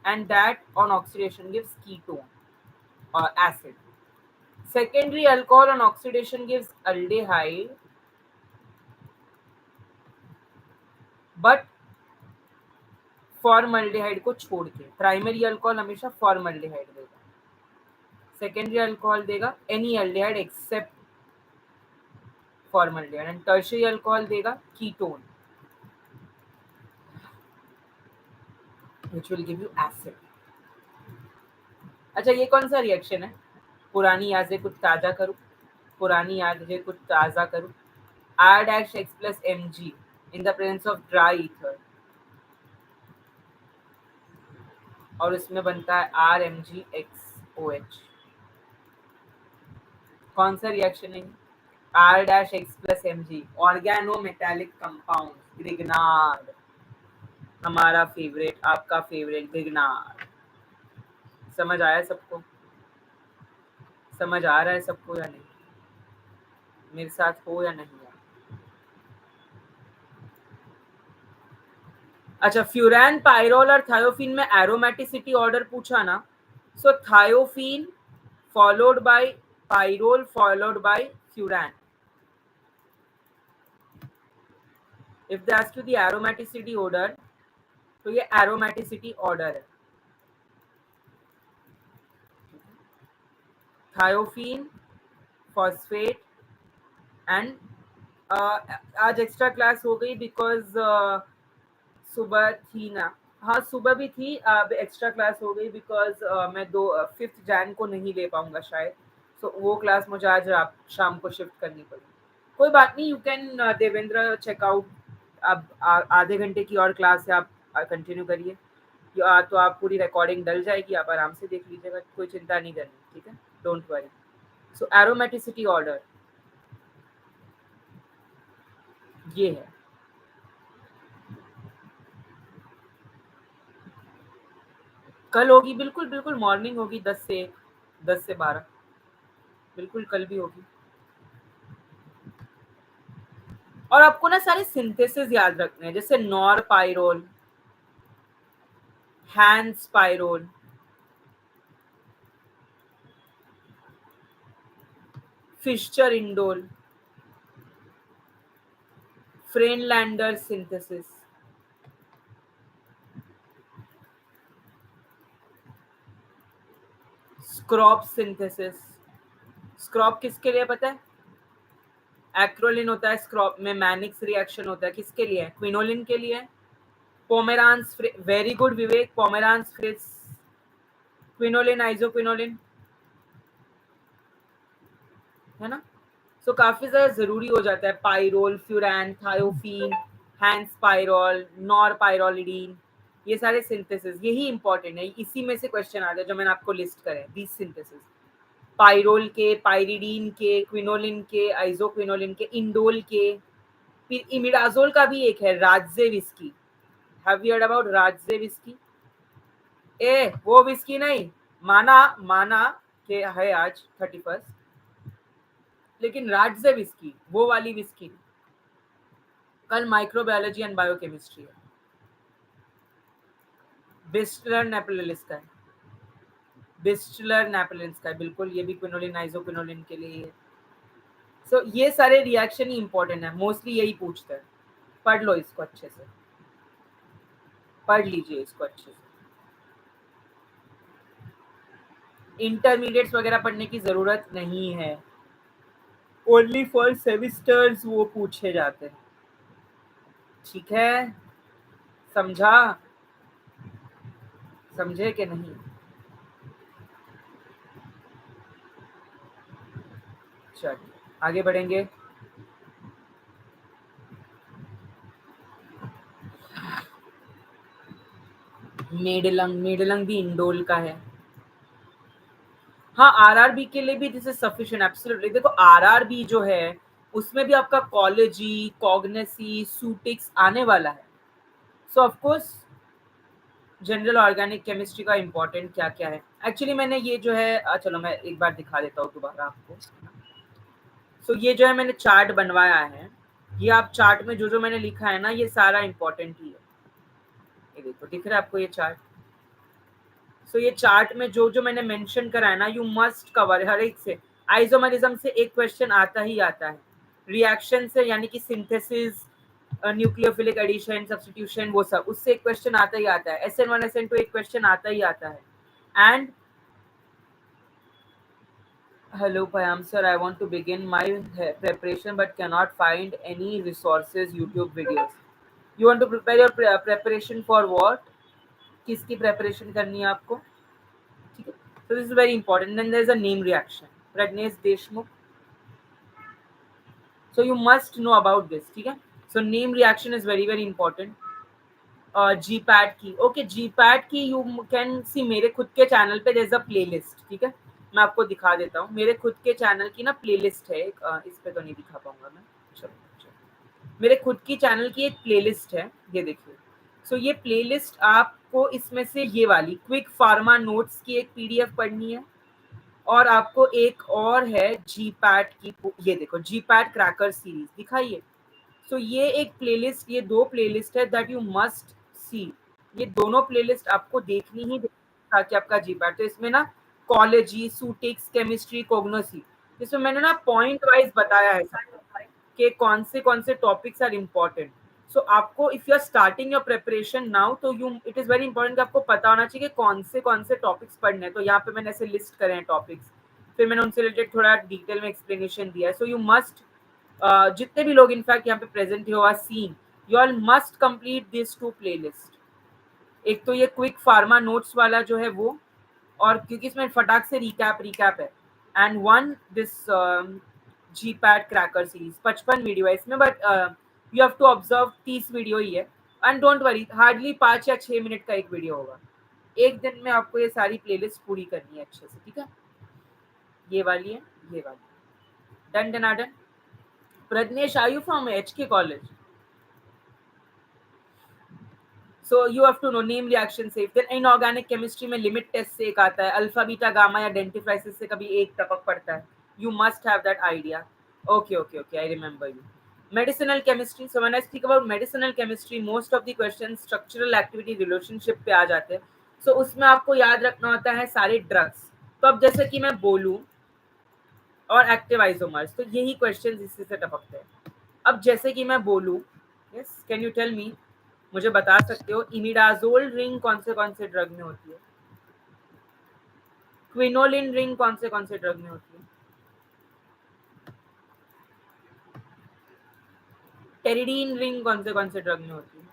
and that on oxidation gives ketone or acid. Secondary alcohol on oxidation gives aldehyde, but formaldehyde को छोड़ के। प्राइमरी अल्कोहल हमेशा फॉर्मल्डिहाइड देगा, सेकेंडरी अल्कोहल देगा any aldehyde except formaldehyde, and tertiary alcohol देगा ketone which will give you acid. अच्छा, ये कौन सा रिएक्शन है? पुरानी यादें कुछ ताजा करूं, पुरानी यादें कुछ ताजा करूं। R-X plus Mg in the presence of dry ether, और उसमें बनता है RMgXOH। कौन सा रिएक्शन है? R-X plus Mg, organo metallic compound, Grignard. हमारा फेवरेट, आपका फेवरेट ग्रिग्नार्ड। समझ आया सबको? समझ आ रहा है सबको या नहीं? मेरे साथ हो या नहीं? अच्छा, फ्यूरैन, पाइरोल और थायोफिन में एरोमेटिसिटी ऑर्डर पूछा ना, so thiophene followed by pyrrole followed by furan. If they ask you the aromaticity order, तो ये एरोमेटिसिटी ऑर्डर है। थायोफिन, फॉस्फेट एंड आज एक्स्ट्रा क्लास हो गई बिकॉज सुबह थी ना, हाँ सुबह भी थी, अब एक्स्ट्रा क्लास हो गई बिकॉज मैं 5 जैन को नहीं ले पाऊंगा शायद, सो वो क्लास मुझे आज शाम को शिफ्ट करनी पड़ी। कोई बात नहीं, यू कैन देवेंद्र चेकआउट, अब आधे घंटे की और क्लास है, आप कंटिन्यू करिए, तो आप पूरी रिकॉर्डिंग डल जाएगी, आप आराम से देख लीजिएगा, कोई चिंता नहीं करनी, ठीक है, don't worry. So aromaticity order ये है। कल होगी, बिल्कुल बिल्कुल मॉर्निंग होगी, 10 से 12, बिल्कुल कल भी होगी। और आपको ना सारे सिंथेसिस याद रखने हैं, जैसे Knorr pyrrole, Hantzsch pyrrole, Fischer indole, Friedlander synthesis, Skraup synthesis. Skraup किसके लिए पता है? एक्रोलिन होता है स्क्रॉप में, मैनिक्स रिएक्शन होता है, किसके लिए? क्विनोलिन के लिए। Pomeranz, very good Vivek, Pomeranz Fritsch, quinoline, isoquinoline, है ना? सो काफी ज्यादा जरूरी हो जाता है। Pyrrole, furan, thiophene, Hantzsch pyrrole, Knorr pyrrolidine, ये सारे सिंथेसिस यही इंपॉर्टेंट है, इसी में से क्वेश्चन आता है जो मैंने आपको लिस्ट करे, दीज सिंथेसिस। पाइरोल के, पाइरिडीन के, क्विनोलिन के, आइसोक्विनोलिन के, इंडोल के, फिर इमिडाजोल का भी एक है, Radziszewski. Have you heard about Radziszewski? ए वो विस्की नहीं, माना माना कि है आज 31, लेकिन राजे विस्की वो वाली विस्की। कल माइक्रोबायोलॉजी एंड बायोकेमिस्ट्री है, बिस्टलर नेपोलिस का है, बिस्टलर नेपोलिस का है, बिल्कुल, ये भी क्विनोलिन, आइसोक्विनोलिन के लिए है। सो ये सारे रिएक्शन ही इंपॉर्टेंट है, मोस्टली यही पूछता है। पढ़ लो इसको अच्छे से, पढ़ लीजिए इसको अच्छे से। इंटरमीडिएट्स वगैरह पढ़ने की जरूरत नहीं है, ओनली फॉर सेमिस्टर्स वो पूछे जाते हैं, ठीक है? समझा? समझे कि नहीं? चलिए आगे बढ़ेंगे। मेडलंग, मेडलंग भी इंडोल का है। हाँ, आरआरबी के लिए भी दिस इज सफिशिएंट, एब्सोल्युटली। देखो आरआरबी जो है उसमें भी आपका कॉलेजी, कॉग्नेसी, सूटिक्स आने वाला है। सो of course general organic chemistry का इंपॉर्टेंट क्या क्या है। एक्चुअली मैंने ये जो है चलो मैं एक बार दिखा देता हूँ दोबारा आपको। सो ये जो है मैंने चार्ट बनवाया है, ये आप चार्ट में जो जो मैंने लिखा है ना ये सारा इंपॉर्टेंट ही है। ये देखो दिख रहा है आपको ये चार्ट। सो ये चार्ट में जो जो मैंने मेंशन करा है ना यू मस्ट कवर हर एक से। आइसोमरिज्म से एक क्वेश्चन आता ही आता है, रिएक्शन से यानी कि सिंथेसिस, न्यूक्लियोफिलिक एडिशन, सब्स्टिट्यूशन, वो सब उससे एक क्वेश्चन आता ही आता है। SN1 SN2 एक क्वेश्चन आता ही आता है। And hello Payam sir, I want to begin my preparation but cannot find any resources, YouTube videos. You want to prepare your preparation for what? किसकी प्रेपरेशन करनी है आपको? ठीक है, so this is very important. Then there is a name reaction, Prajnesh Deshmukh. So you must know about this. ठीक है, so name reaction is very very important. GPAT की, ओके GPAT की यू कैन सी मेरे खुद के चैनल पे देयर इज अ प्लेलिस्ट। ठीक है, मैं आपको दिखा देता हूँ, मेरे खुद के चैनल की ना प्लेलिस्ट है एक, इस पे तो नहीं दिखा पाऊंगा मैं। चलो मेरे खुद की चैनल की एक प्लेलिस्ट है, ये देखिए। सो ये प्लेलिस्ट आपको इसमें से ये वाली क्विक फार्मा नोट्स की एक PDF पढ़नी है, और आपको एक और है GPAT की, ये देखो GPAT क्रैकर सीरीज दिखाइए। सो ये एक प्लेलिस्ट, ये दो प्लेलिस्ट है दैट यू मस्ट सी। ये दोनों प्लेलिस्ट आपको देखनी ही ताकि आपका जीपैट, तो इसमें ना कॉलेजी, सूटिक्स, केमिस्ट्री, कोग्नोसी, इसमें मैंने ना पॉइंट वाइज बताया है कि कौन से टॉपिक्स आर इम्पोर्टेंट। सो आपको if you are starting your preparation now तो you it is very important कि आपको पता होना चाहिए कि कौन से टॉपिक्स पढ़ने हैं। तो यहाँ पे मैंने ऐसे लिस्ट करे हैं टॉपिक्स, फिर मैंने उनसे रिलेटेड थोड़ा डिटेल में एक्सप्लेनेशन दिया है। सो यू मस्ट जितने भी लोग इनफैक्ट यहाँ पे प्रेजेंट हो आर सीन, you all must complete this two playlist. एक तो ये क्विक फार्मा नोट्स वाला जो है वो, और क्योंकि इसमें फटाक से रिकैप है, and one this GPAT cracker series 55 video है इसमें, but you have to observe 30 video ही है। एंड डोंट वरी, हार्डली 5 या 6 मिनट का एक वीडियो होगा। एक दिन में आपको ये सारी प्लेलिस्ट पूरी करनी है अच्छे से। ठीक है, ये वाली है, ये वाली। Done done done. Prajnesh, are you from HK college? So you have to know name reaction safe. Then inorganic chemistry में limit test से एक आता है, अल्फा बीटा गामा या डेंटिफ्राइसिस से कभी एक टपक पड़ता है। You must have that idea. Okay, I remember you. Medicinal chemistry. So when I speak about medicinal chemistry, most of the questions structural activity relationship पे आ जाते हैं। So उसमें आपको याद रखना होता है सारे ड्रग्स। तो अब जैसे कि मैं बोलूँ और एक्टिव आइसोमर्स, तो यही क्वेश्चन इसी से टपकते हैं। अब जैसे कि मैं बोलूँ, yes can you tell me, मुझे बता सकते हो इमिडाजोल रिंग कौन से ड्रग में होती है? क्विनोलिन रिंग कौन से ड्रग में होती है? टेरिडीन रिंग कौन से ड्रग में होती है?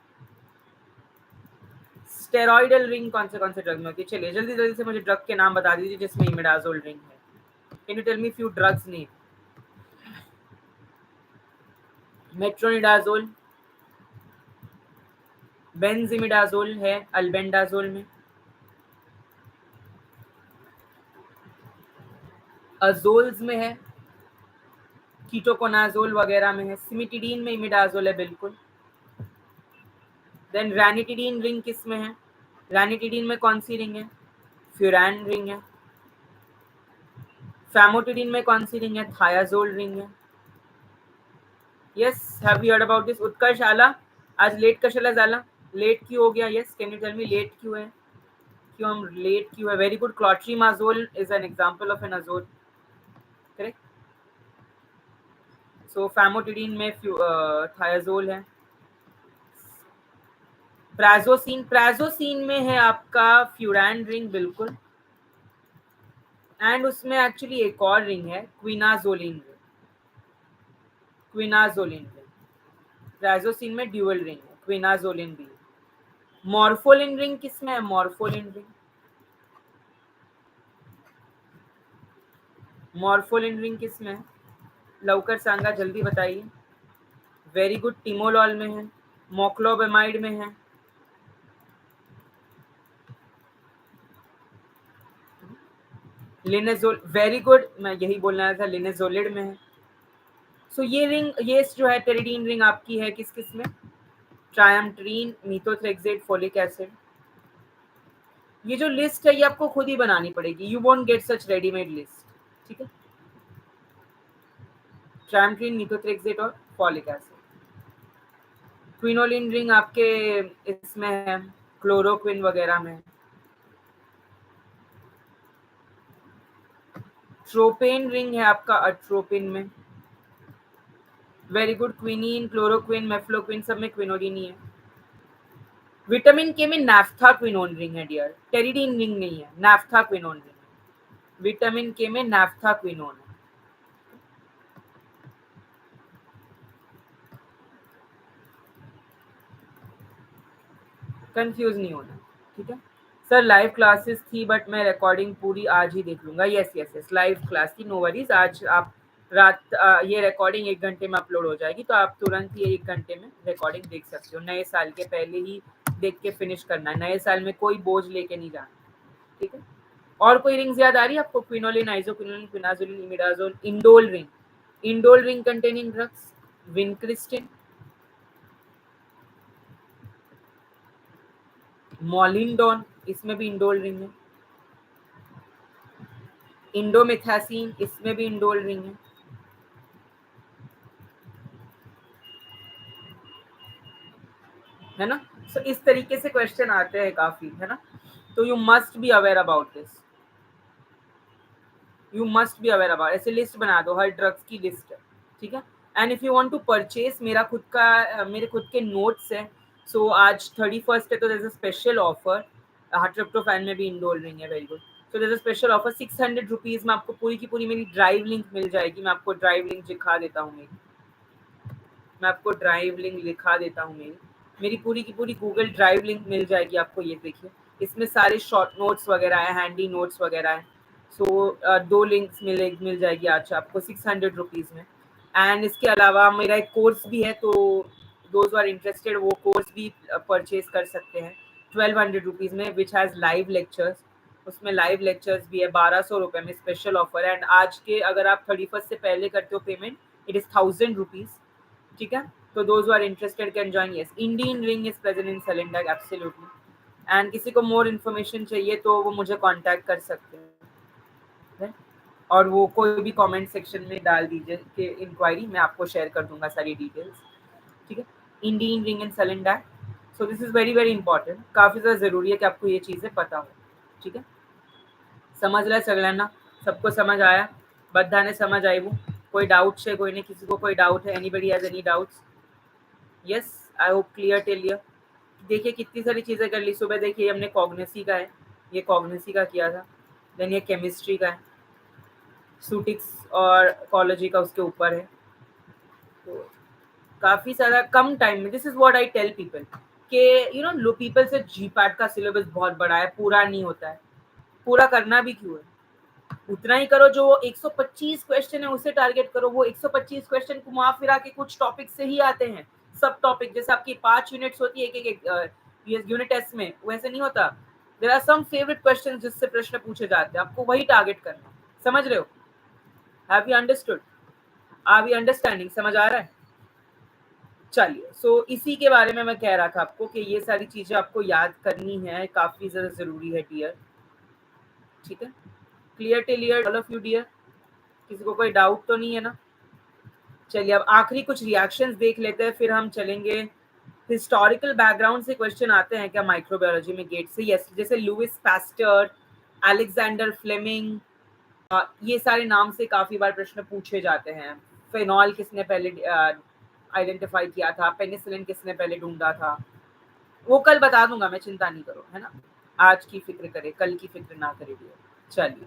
स्टेरॉइडल रिंग कौन से ड्रग में होती है? चलिए जल्दी जल्दी से मुझे ड्रग के नाम बता दीजिए जिसमें इमिडाजोल रिंग है। Can you tell me few drugs name? Metronidazole, benzimidazole है अल्बेंडाजोल में, अजोल्स में है, कीटोकोनाजोल वगैरह में है, सिमिटिडीन में इमिडाजोल है बिल्कुल। देन रैनिटिडीन रिंग किस में है? रैनिटिडीन में कौन सी रिंग है? फ्यूरान रिंग है। फैमोटिडीन में कौन सी रिंग है? थायाजोल रिंग है। Yes, have you heard about this? Utkarsh आला, आज लेट कशाला झाला? लेट क्यों हो गया? Yes, can you tell me late क्यों है? क्यों हम लेट क्यों है? Very good, clotrimazole is an example of an azole, correct. So famotidine में थायाजोल है। प्राजोसिन में है आपका फ्यूरान रिंग बिल्कुल, एंड उसमें एक्चुअली एक और रिंग है क्विनाजोलिन रिंग। प्राजोसिन में ड्यूअल रिंग है, क्विनाजोलिन भी। मॉर्फोलिन रिंग किसमें है? मॉर्फोलिन रिंग किसमें है? लवकर सांगा, जल्दी बताइए। वेरी गुड, टिमोलॉल में है, मोक्लोबेमाइड में है, लिनेजोल, वेरी गुड, मैं यही बोलना था, लिनेजोलिड में है। सो ये रिंग, ये जो है टेरिडीन रिंग आपकी है किस किस में? ट्रायमट्रीन, मीथोट्रेक्सेट, फोलिक एसिड। ये जो लिस्ट है ये आपको खुद ही बनानी पड़ेगी, you won't get such readymade list, ठीक है। ट्रायमट्रीन, मीथोट्रेक्सेट और फॉलिक एसिड। क्विनोलिन रिंग आपके इसमें है, क्लोरोक्विन वगैरह में। ट्रोपेन रिंग है आपका अट्रोपिन में। Very good, quinine, chloroquine, mefloquine सब में क्विनोलिन ही है। विटामिन के में नाफ्थाक्विनोन रिंग है डियर, टेरिडीन रिंग नहीं है, नाफ्थाक्विनोन रिंग है। विटामिन के में नाफ्थाक्विनोन है। कंफ्यूज नहीं होना, ठीक है। सर लाइव क्लासेस थी बट मैं रिकॉर्डिंग पूरी आज ही देख लूंगा। Yes yes yes, live class थी, नो वरीज। आज आप रात ये रिकॉर्डिंग 1 घंटे में अपलोड हो जाएगी, तो आप तुरंत ही 1 घंटे में रिकॉर्डिंग देख सकते हो। नए साल के पहले ही देख के फिनिश करना है, नए साल में कोई बोझ लेके नहीं जाना, ठीक है। और कोई रिंग्स याद आ रही है आपको? Quinoline, isoquinoline, quinazoline, imidazole, indole ring, indole ring containing drugs, vincristine, molindone, इसमें भी इंडोल रिंग है। इंडोमिथासिन, इसमें भी इंडोल रिंग है ना। सो इस तरीके से क्वेश्चन आते हैं काफी, है ना। तो you must be aware about this, you must be aware about. ऐसे लिस्ट बना दो, हर ड्रग्स की लिस्ट है, ठीक है। And if you want to purchase, मेरा खुद का मेरे खुद के नोट्स है। सो आज 31st है, तो there is a special offer. Tryptophan में भी इंडोल रिंग है, very good. So there is a special offer, 600 rupees में आपको पूरी की पूरी मेरी ड्राइव लिंक मिल जाएगी। मैं आपको ड्राइव लिंक दिखा देता हूँ मेरी, मैं आपको ड्राइव लिंक लिखा देता हूँ मेरी पूरी की पूरी गूगल ड्राइव लिंक मिल जाएगी आपको। ये देखिए, इसमें सारे शॉर्ट नोट्स वगैरह है, हैंडी नोट्स वगैरह है। सो 2 लिंक्स मिल जाएगी आज आपको 600 रुपीज़ में। एंड इसके अलावा मेरा एक कोर्स भी है, तो दोज आर इंटरेस्टेड वो कोर्स भी परचेज कर सकते हैं 1200 रुपीज़ में, विच हैज़ लाइव लेक्चर्स। उसमें लाइव लेक्चर्स भी है 1200 रुपये में, स्पेशल ऑफर है। एंड आज के अगर आप 31st से पहले करते हो पेमेंट, इट इज़ 1000 रुपीज़, ठीक है। तो those are interested can join. Yes, Indian ring is present in selenda, absolutely. And किसी को मोर इन्फॉर्मेशन चाहिए तो वो मुझे कांटेक्ट कर सकते हैं, और वो कोई भी कमेंट सेक्शन में डाल दीजिए कि इंक्वायरी, मैं आपको शेयर कर दूंगा सारी डिटेल्स, ठीक है। Indian ring in selenda, so this is very very important, काफ़ी ज़्यादा ज़रूरी है कि आपको ये चीज़ें पता हो, ठीक है। समझ रहे सगळ्यांना? सबको समझ आया? बधाने समझ आई वो? कोई डाउट है? कोई नहीं, किसी को कोई डाउट है? Anybody has any doubts? Yes, I hope clear till here. देखिए कितनी सारी चीज़ें कर ली। सुबह देखिए हमने कॉग्निसी का है, ये कॉग्निसी का किया था। देन ये केमिस्ट्री का है, सूटिक्स और इकोलॉजी का उसके ऊपर है। तो काफ़ी सारा कम टाइम में, this is what I tell people कि यू नो, लो पीपल से जीपैट का सिलेबस बहुत बड़ा है, पूरा नहीं होता है। पूरा करना भी क्यों है, उतना ही करो जो 125 क्वेश्चन है उसे टारगेट करो। वो 125 क्वेश्चन घुमा फिरा के कुछ टॉपिक से ही आते हैं, सब टॉपिक। जैसे आपकी 5 यूनिट्स होती है एक यूनिट टेस्ट में, वैसे नहीं होता। There are some favourite question जिससे प्रश्न पूछे जाते हैं, आपको वही टारगेट करना। समझ रहे हो? Have you understood? Are we understanding? समझ आ रहा है? चलिए, सो इसी के बारे में मैं कह रहा था आपको कि ये सारी चीजें आपको याद करनी है, काफी ज्यादा जरूरी है डियर, ठीक है। Clear till here all of you dear? किसी को कोई डाउट तो नहीं है ना? चलिए, अब आखिरी कुछ रिएक्शंस देख लेते हैं, फिर हम चलेंगे। हिस्टोरिकल बैकग्राउंड से क्वेश्चन आते हैं क्या माइक्रोबायोलॉजी में गेट से? यस, जैसे लुइस पास्टर, अलेक्जेंडर फ्लेमिंग, ये सारे नाम से काफी बार प्रश्न पूछे जाते हैं। फेनॉल किसने पहले आइडेंटिफाई किया था? पेनिसिलिन किसने पहले ढूंढा था? वो कल बता दूंगा मैं, चिंता नहीं करो, है ना। आज की फिक्र करे, कल की फिक्र ना करे। चलिए,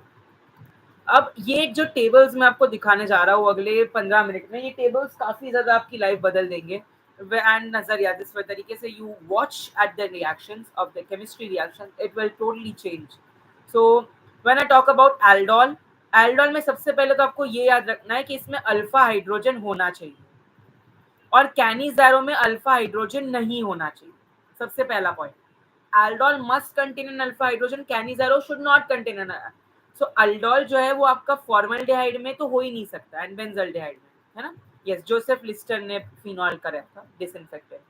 अब ये जो टेबल्स मैं आपको दिखाने जा रहा हूँ अगले 15 मिनट में, ये टेबल्स काफी ज्यादा आपकी लाइफ बदल देंगे। एंड नजरिया जिस तरीके से you watch at the reactions of the chemistry reaction, it will totally change. So when I talk about aldol, aldol में सबसे पहले तो आपको ये याद रखना है कि इसमें अल्फा हाइड्रोजन होना चाहिए और कैनिज़ारो में अल्फा हाइड्रोजन नहीं होना चाहिए। सबसे पहला point, aldol must contain an alpha hydrogen, Cannizzaro should not contain an. So aldol जो है वो आपका फॉर्मल्डिहाइड में तो हो ही नहीं सकता, एंड बेंजल्डिहाइड में, है ना। यस, जोसेफ लिस्टर ने फिनॉल कराया था डिसइंफेक्टेंट।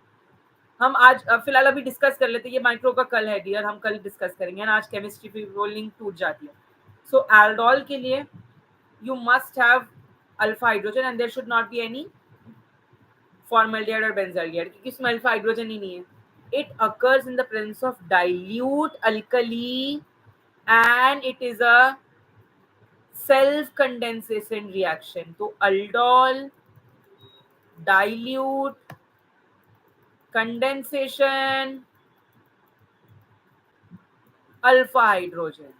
हम आज फिलहाल अभी डिस्कस कर लेते हैं, ये माइक्रो का कल है डियर, हम कल डिस्कस करेंगे ना, आज केमिस्ट्री की वो लिंक टूट जाती है। सो एल्डोल के लिए you must have alpha hydrogen and there should not be any formaldehyde or benzaldehyde, क्योंकि इसमें अल्फा हाइड्रोजन ही नहीं है. It occurs in the presence of dilute alkali and it is a self condensation reaction. तो aldol, dilute, condensation, alpha hydrogen.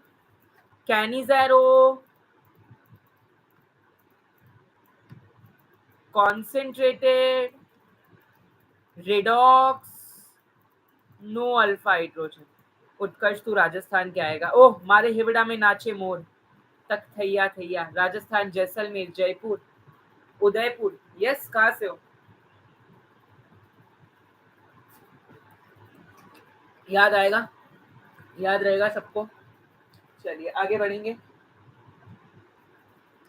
Canizaro, concentrated, redox, no alpha hydrogen. Utkarsh तू राजस्थान के आएगा. ओह, मारे हिवड़ा में नाचे मोर, तक थैया थैया. राजस्थान, जैसलमेर, जयपुर, उदयपुर. यस, कहाँ से हो? याद आएगा, याद रहेगा सबको. चलिए आगे बढ़ेंगे,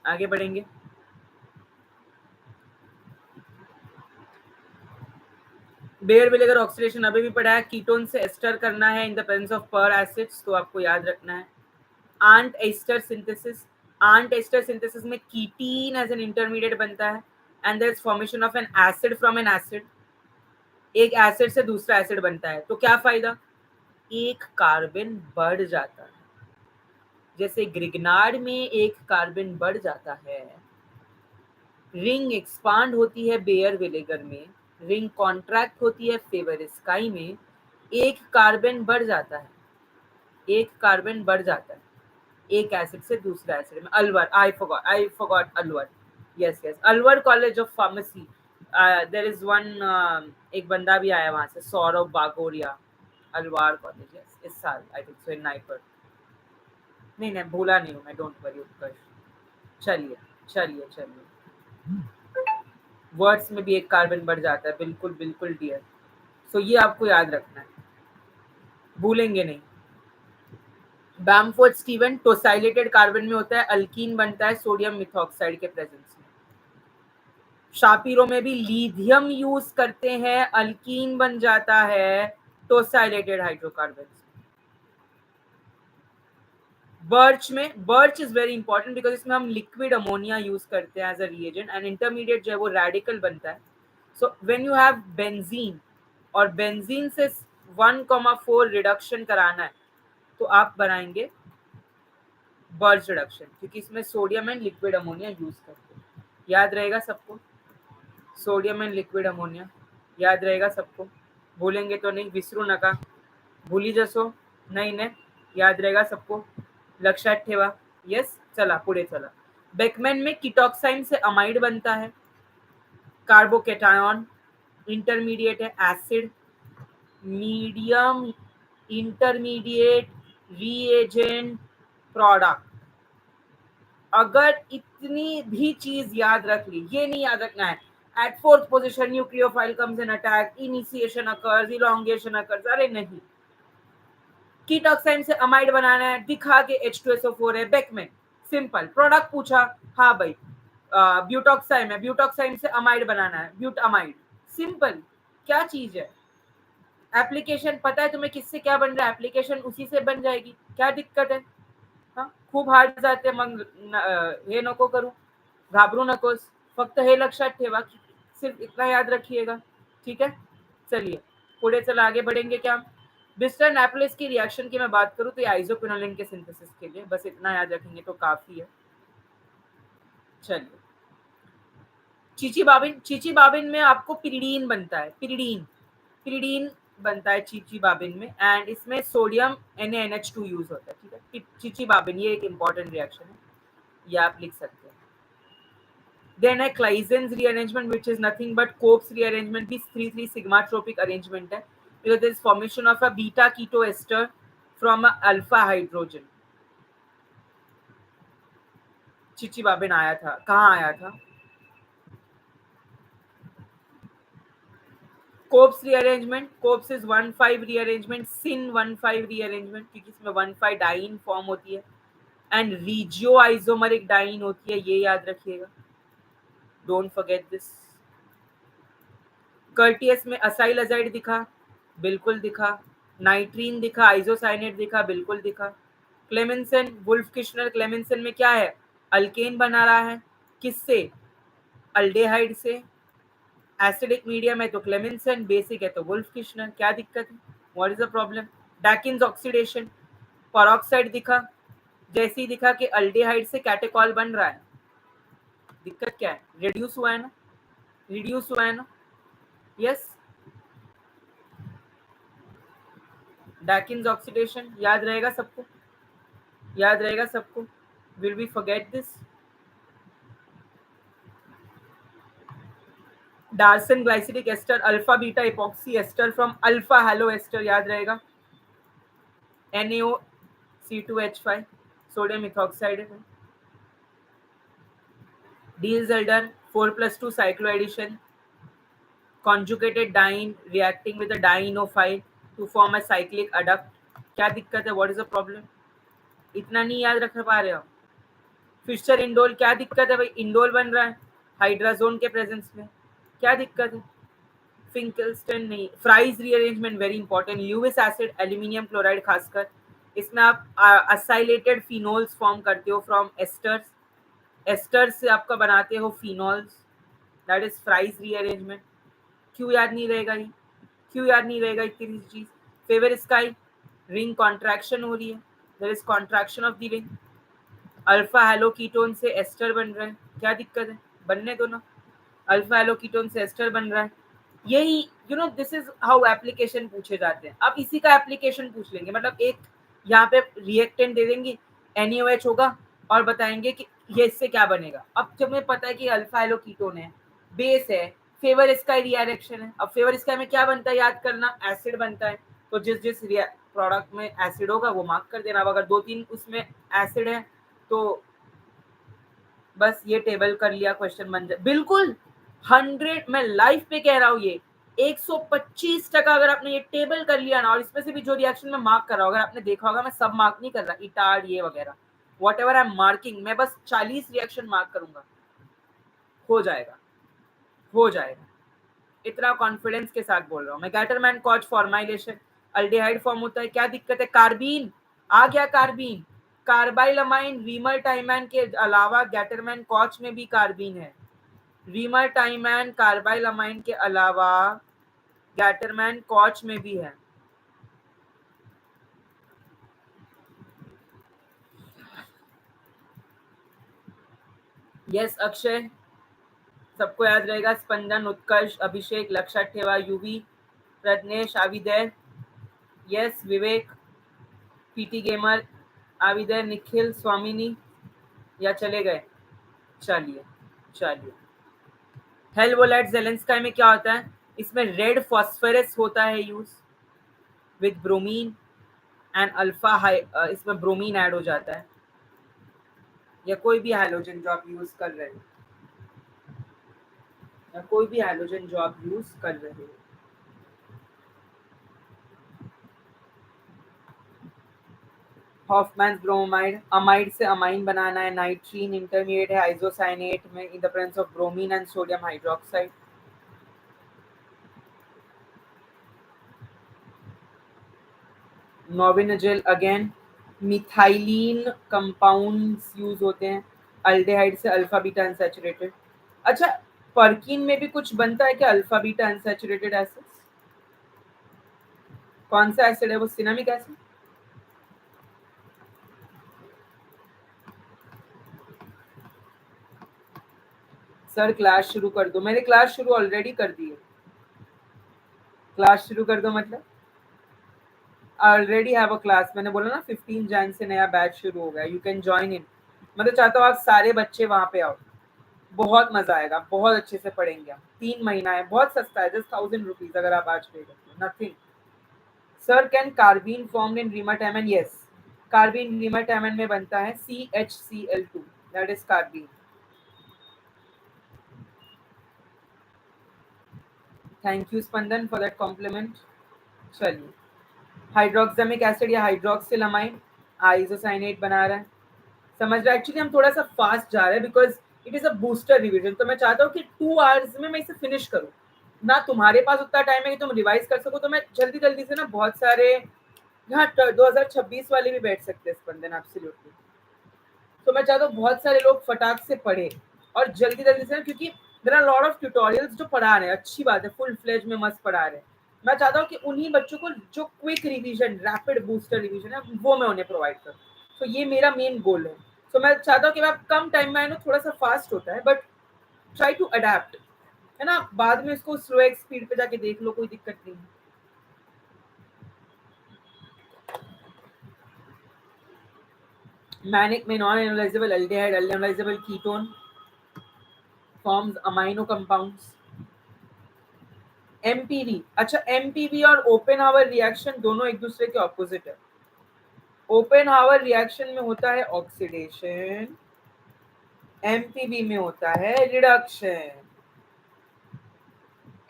आगे बढ़ेंगे. बेयर विनेगर ऑक्सीडेशन अभी भी पढ़ा है. कीटोन से एस्टर करना है in the presence of peracids, तो आपको याद रखना है. Arndt Eistert synthesis, Arndt Eistert synthesis में कीटीन एज एन इंटरमीडिएट बनता है and there is formation of an acid from an acid. एक एसिड से दूसरा एसिड बनता है, तो क्या फायदा? एक कार्बन बढ़ जाता है. जैसे ग्रिग्नार्ड में एक कार्बन बढ़ जाता है, रिंग एक्सपांड होती है बेयर विनेगर में, रिंग कॉन्ट्रैक्ट होती है फेवर स्काई में, एक कार्बन बढ़ जाता है, एक कार्बन बढ़ जाता है एक एसिड से दूसरा एसिड में. Alwar, I forgot Alwar. Yes yes, Alwar college of pharmacy. There is one, एक बंदा भी आया वहां से, सौरभ बागोरिया. अलवार कॉलेज, यस, इस साल I think so in NIPER. नहीं नहीं, भूला नहीं हूँ मैं, डोंट वरी उत्कर्ष. चलिए चलिए चलिए, वर्ड्स में भी एक कार्बन बढ़ जाता है. बिल्कुल बिल्कुल डियर. सो ये आपको याद रखना है, भूलेंगे नहीं. बैमफोर्ड स्टीवन, टोसाइलेटेड कार्बन में होता है, अल्कीन बनता है सोडियम मिथॉक्साइड के प्रेजेंस में. शापिरो में भी लिथियम यूज करते हैं, अल्कीन बन जाता है टोसाइलेटेड हाइड्रोकार्बन. बर्च में, Birch is very important because इसमें हम लिक्विड अमोनिया यूज करते हैं as a reagent and intermediate जो है वो रेडिकल बनता है. So when you have benzene और बेंजीन से 1,4 रिडक्शन कराना है, तो आप बनाएंगे बर्च रिडक्शन, क्योंकि इसमें sodium and liquid ammonia use करते हैं. याद रहेगा सबको? सोडियम एंड लिक्विड अमोनिया याद रहेगा सबको? भूलेंगे तो नहीं, विसरू नका, भूली जसो नाही ने, याद रहेगा सबको, लक्षात ठेवा. यस, चला पुढे चला. बेकमैन में कीटॉक्साइन से अमाइड बनता है, कार्बोकेटायन, इंटरमीडिएट है acid, medium intermediate reagent product. अगर इतनी भी चीज याद रख ली, ये नहीं याद रखना है at fourth position nucleophile comes in attack, initiation occurs, elongation occurs. अरे नहीं, कीटॉक्साइन से अमाइड बनाना है, दिखा के H2SO4 है. Beckmann, simple. प्रोडक्ट पूछा, हाँ भाई ब्यूटॉक्साइन है, ब्यूटॉक्साइन से अमाइड बनाना है, ब्यूटामाइड. सिंपल, क्या चीज है? एप्लीकेशन पता है तुम्हें किससे क्या बन रहा है, एप्लीकेशन उसी से बन जाएगी. क्या दिक्कत है? हाँ, खूप हार्ड जाते मग हे नको करू, घाबरू नकोस. फक्त हे लक्षात ठेवा, सिर्फ इतना याद रखिएगा, ठीक है. चलिए पुढे चला, आगे बढ़ेंगे क्या? बिस्टर नैपलेस की रिएक्शन की मैं बात करूं तो ये आइसोक्विनोलिन के सिंथेसिस के लिए, बस इतना याद रखेंगे तो काफी है. चलिए, चीची बाबिन में आपको पिरिडीन बनता है, पिरिडीन, पिरिडीन बनता है चीची बाबिन में, एंड इसमें सोडियम NaNH2 यूज होता है, ठीक है. चीची बाबिन ये एक इंपॉर्टेंट रिएक्शन है, ये आप लिख सकते हैं. Then है Claisen's rearrangement, which is nothing but Cope's rearrangement, भी 3,3 sigmatropic arrangement है, because there is formation of a beta keto ester from a alpha hydrogen. चिचिबाबिन आया था, कहाँ आया था? Cope's rearrangement, Cope's is 1,5 rearrangement, सिन 1,5 रीअरेंजमेंट, क्योंकि इसमें 1,5 डाइन फॉर्म होती है एंड रीजियो आइसोमरिक डाइन होती है, ये याद रखिएगा, डोंट फॉरगेट दिस। कर्टियस में असाइल अजाइड दिखा, बिल्कुल दिखा, नाइट्रीन दिखा, आइसोसाइनेट दिखा, बिल्कुल दिखा। क्लेमेंसन, वुल्फ किश्नर क्लेमेंसन में क्या है? अल्केन बना रहा है, किससे? अल्डेहाइड से। एसिडिक मीडियम है तो क्लेमेंसन, बेसिक है तो वुल्फ किश्नर, क्या दिक्कत है? What is the problem? Dakin's oxidation, peroxide दिखा, जैसे ही दिखा कि अल्डेहाइड से कैटेकॉल बन रहा है, दिक्कत क्या है? रिड्यूस हुआ है ना, रिड्यूस हुआ है ना, यस। डैकिन्स ऑक्सीडेशन याद रहेगा सबको, याद रहेगा सबको, will we forget this? Darzens glycidic ester, alpha beta epoxy ester from alpha halo ester, याद रहेगा, NaOC2H5, सोडियम इथॉक्साइड है। Diels-Alder 4+2 cycloaddition, conjugated diene reacting with a dienophile to form a cyclic adduct, क्या दिक्कत है? What is the problem? इतना नहीं याद रख पा रहे हो? फिशर इंडोल, क्या दिक्कत है भाई? इंडोल बन रहा है हाइड्राजोन के प्रेजेंस में, क्या दिक्कत है? फिंकलस्टन नहीं, fries rearrangement very important, Lewis acid, aluminium chloride, खासकर इसमें आप असाइलेटेड फिनोल्स फॉर्म करते हो फ्रॉम एस्टर्स, एस्टर्स से आपका बनाते हो phenols, that is fries rearrangement. क्यों याद नहीं रहेगा ये? क्यों याद नहीं रहेगा इतनी चीज? फेवर स्काई, रिंग कॉन्ट्रैक्शन हो रही है, there is contraction of the ring, alpha halo ketone से एस्टर बन रहा है, क्या दिक्कत है? बनने दो ना, अल्फा हेलो कीटोन से एस्टर बन रहा है। यही दिस इज हाउ एप्लीकेशन पूछे जाते हैं। अब इसी का एप्लीकेशन पूछ लेंगे, मतलब एक यहाँ पे रिएक्टेंट दे देंगे, NaOH होगा और बताएंगे कि ये इससे क्या बनेगा। अब जब हमें पता है कि अल्फा हेलो कीटोन है, बेस है, फेवर स्काई रिएक्शन है, अब फेवर स्काई में क्या बनता है याद करना, एसिड बनता है, तो जिस जिस प्रोडक्ट में एसिड होगा वो मार्क कर देना। अब अगर 2-3 उसमें एसिड है तो बस ये टेबल कर लिया, क्वेश्चन बन जाए। बिल्कुल 100, मैं लाइफ पे कह रहा हूँ, ये 125% अगर आपने ये टेबल कर लिया ना, और इसमें से भी जो रिएक्शन में मार्क कर रहा हूँ, अगर आपने देखा होगा मैं सब मार्क नहीं कर रहा, इटार ये वगैरह what ever I am marking, मैं बस 40 रिएक्शन मार्क करूंगा, हो जाएगा, हो जाएगा, इतना कॉन्फिडेंस के साथ बोल रहा हूँ मैं। गैटरमैन कॉच फॉर्माइलेशन, अल्डिहाइड फॉर्म होता है, क्या दिक्कत है? कार्बीन आ गया, कार्बीन, कार्बाइलमाइन, रीमर टाइमैन के अलावा गैटरमैन कॉच में भी कार्बीन है, रीमर टाइमैन कार्बाइलमाइन के अलावा गैटरमैन कॉच में भी है। यस अक्षय, सबको याद रहेगा, स्पंदन, उत्कर्ष, अभिषेक, लक्षात ठेवा, यूवी, प्रज्ञेश, आविदय, यस विवेक, पीटी गेमर, आविदय, निखिल, स्वामिनी, या चले गए? चलिए चलिए। हेलवोलाइट जेलेंस्काई में क्या होता है? इसमें रेड फॉस्फोरस होता है use with bromine and alpha, इसमें ब्रोमीन ऐड हो जाता है, या कोई भी हैलोजन जो आप यूज कर रहे हो, या कोई भी हैलोजन जो आप यूज कर रहे हो। हॉफमैन्स ब्रोमाइड, अमाइड से अमाइन बनाना है, नाइट्रीन इंटरमीडिएट है आइसोसाइनेट में in the presence of bromine and sodium hydroxide. Knoevenagel again, methylene compounds use होते हैं, अल्डेहाइड से अल्फा बीटा अनसैचुरेटेड। अच्छा, पर्किन में भी कुछ बनता है क्या अल्फा बीटा अनसैचुरेटेड एसिड्स? कौन सा एसिड है वो? Cinnamic acid. सर क्लास शुरू कर दो, मैंने क्लास शुरू ऑलरेडी कर दी है। क्लास शुरू कर दो मतलब ऑलरेडी हैव अ क्लास, मैंने बोला ना 15 जैन से नया बैच शुरू हो गया, यू कैन ज्वाइन इन। मैं तो चाहता हूँ आप सारे बच्चे वहां पे आओ, बहुत मजा आएगा, बहुत अच्छे से पढ़ेंगे हम। 3 महीना है, बहुत सस्ता है, जस्ट 1000 रुपीज अगर आप आज पे करते हो, nothing. Sir can carbene form in Reimer Tiemann? Yes, carbene Reimer Tiemann में बनता है CHCl2, that is carbene. Thank you Spandan for that compliment. चलिए, हाइड्रोक्सामिक एसिड या हाइड्रोक्सिलामाइन आइसोसाइनेट बना रहा है, समझ रहा है। एक्चुअली हम थोड़ा सा फास्ट जा रहे हैं because it is a booster revision, तो मैं चाहता हूँ कि 2 आवर्स में मैं इसे फिनिश करूँ ना। तुम्हारे पास उतना टाइम है कि तुम रिवाइज कर सको, तो मैं जल्दी जल्दी से ना बहुत सारे, हाँ 2026 वाले भी बैठ सकते हैं स्पंदन, एब्सोल्युटली। तो मैं चाहता हूँ बहुत सारे लोग फटाक से पढ़े और जल्दी जल्दी से, क्योंकि there are lot of tutorials जो पढ़ा रहे हैं, अच्छी बात है, फुल फ्लेज में मस्त पढ़ा रहे हैं। मैं चाहता हूँ कि उन्हीं बच्चों को जो quick revision, rapid booster revision है, वो मैं उन्हें प्रोवाइड करूँ। तो ये मेरा मेन गोल है। तो मैं चाहता हूँ कि आप कम टाइम में, आई नो थोड़ा सा फास्ट होता है, बट ट्राई टू अडेप्ट, है ना। बाद में इसको स्लो स्पीड पे जाके देख लो, कोई दिक्कत नहीं है। मैनिक में non enolizable aldehyde enolizable ketone forms amino compounds. MPV, अच्छा एमपीवी और ओपेनहावर रिएक्शन दोनों एक दूसरे के ऑपोजिट है। ओपेनहावर रिएक्शन में होता है ऑक्सीडेशन, एमपीवी में होता है रिडक्शन।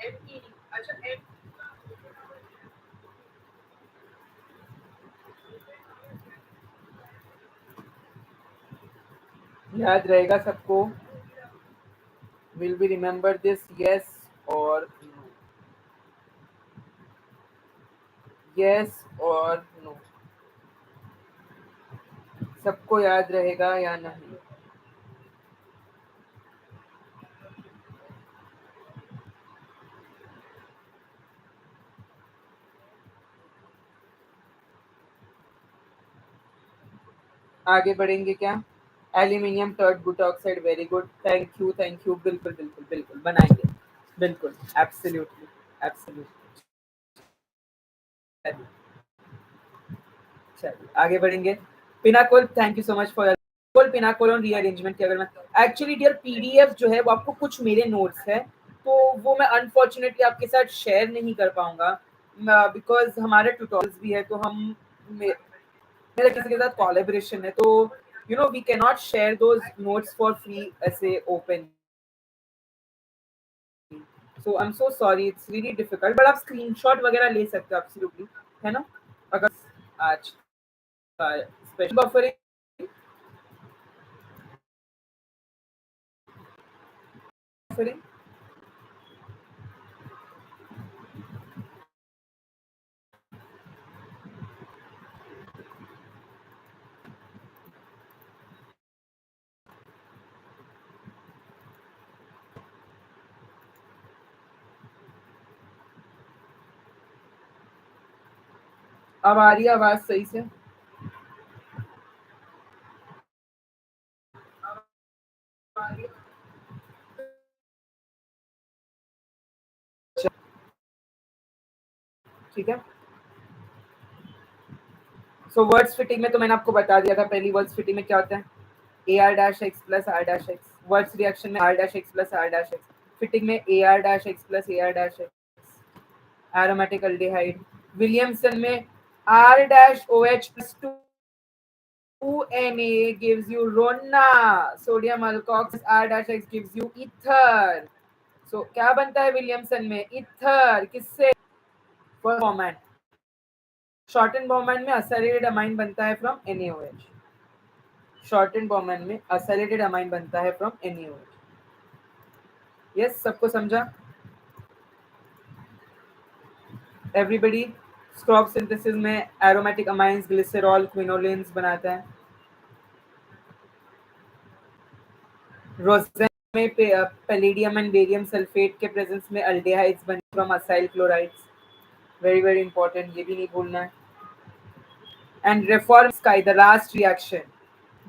एमपीवी, अच्छा याद रहेगा सबको, will be remember this, yes और नो, यस और नो, सबको याद रहेगा या नहीं? आगे बढ़ेंगे क्या? Aluminium tert butoxide, very good, thank you, बिल्कुल बिल्कुल बिल्कुल बनाएंगे, बिल्कुल, एब्सोल्युटली, एब्सोल्युटली। चलिए आगे बढ़ेंगे। Pinacol, thank you so much for pinacol on rearrangement की अगर मैं, एक्चुअली डियर पीडीएफ जो है वो आपको कुछ मेरे नोट्स है, तो वो मैं अनफॉर्चुनेटली आपके साथ शेयर नहीं कर पाऊंगा बिकॉज हमारे ट्यूटोरियल्स भी है, तो हम मेरा किसी के साथ कोलैबोरेशन है, तो you know we can not share those notes for free ऐसे open. So I am so sorry, it's really difficult, but आप स्क्रीनशॉट वगैरह ले सकते हो एब्सोल्युटली, है ना। अगर आज स्पेशल बफरिंग, बफरिंग अब आ रही है आवाज सही से? ठीक है। सो वर्ड्स फिटिंग में तो मैंने आपको बता दिया था, पहली वर्ड्स फिटिंग में क्या होता है, A R dash X plus R dash X, Wurtz reaction में R dash X plus R dash X, Fittig में A R dash X plus A R dash X, aromatic aldehyde. Williamson में R dash O H plus two N A gives you rona, sodium alkox r dash x gives you ether। सो क्या बनता है विलियमसन में, इथर, किससे, फॉर्मेट, शॉर्टन बॉर्मैन में असेलेटेड अमाइन बनता है फ्रॉम NaOH, शॉर्टन बॉर्मैन में असेलेटेड अमाइन बनता है फ्रॉम NaOH। यस, सबको समझा एवरीबॉडी? स्क्रॉप सिंथेसिस में एरोमेटिक अमाइंस ग्लिसरॉल क्विनोलिन्स बनाता है। रोजेन में पैलेडियम एंड बेरियम सल्फेट के प्रेजेंस में अल्डिहाइड्स बन from acyl chlorides, very very important, ये भी नहीं भूलना है। And Reformatsky, the last reaction,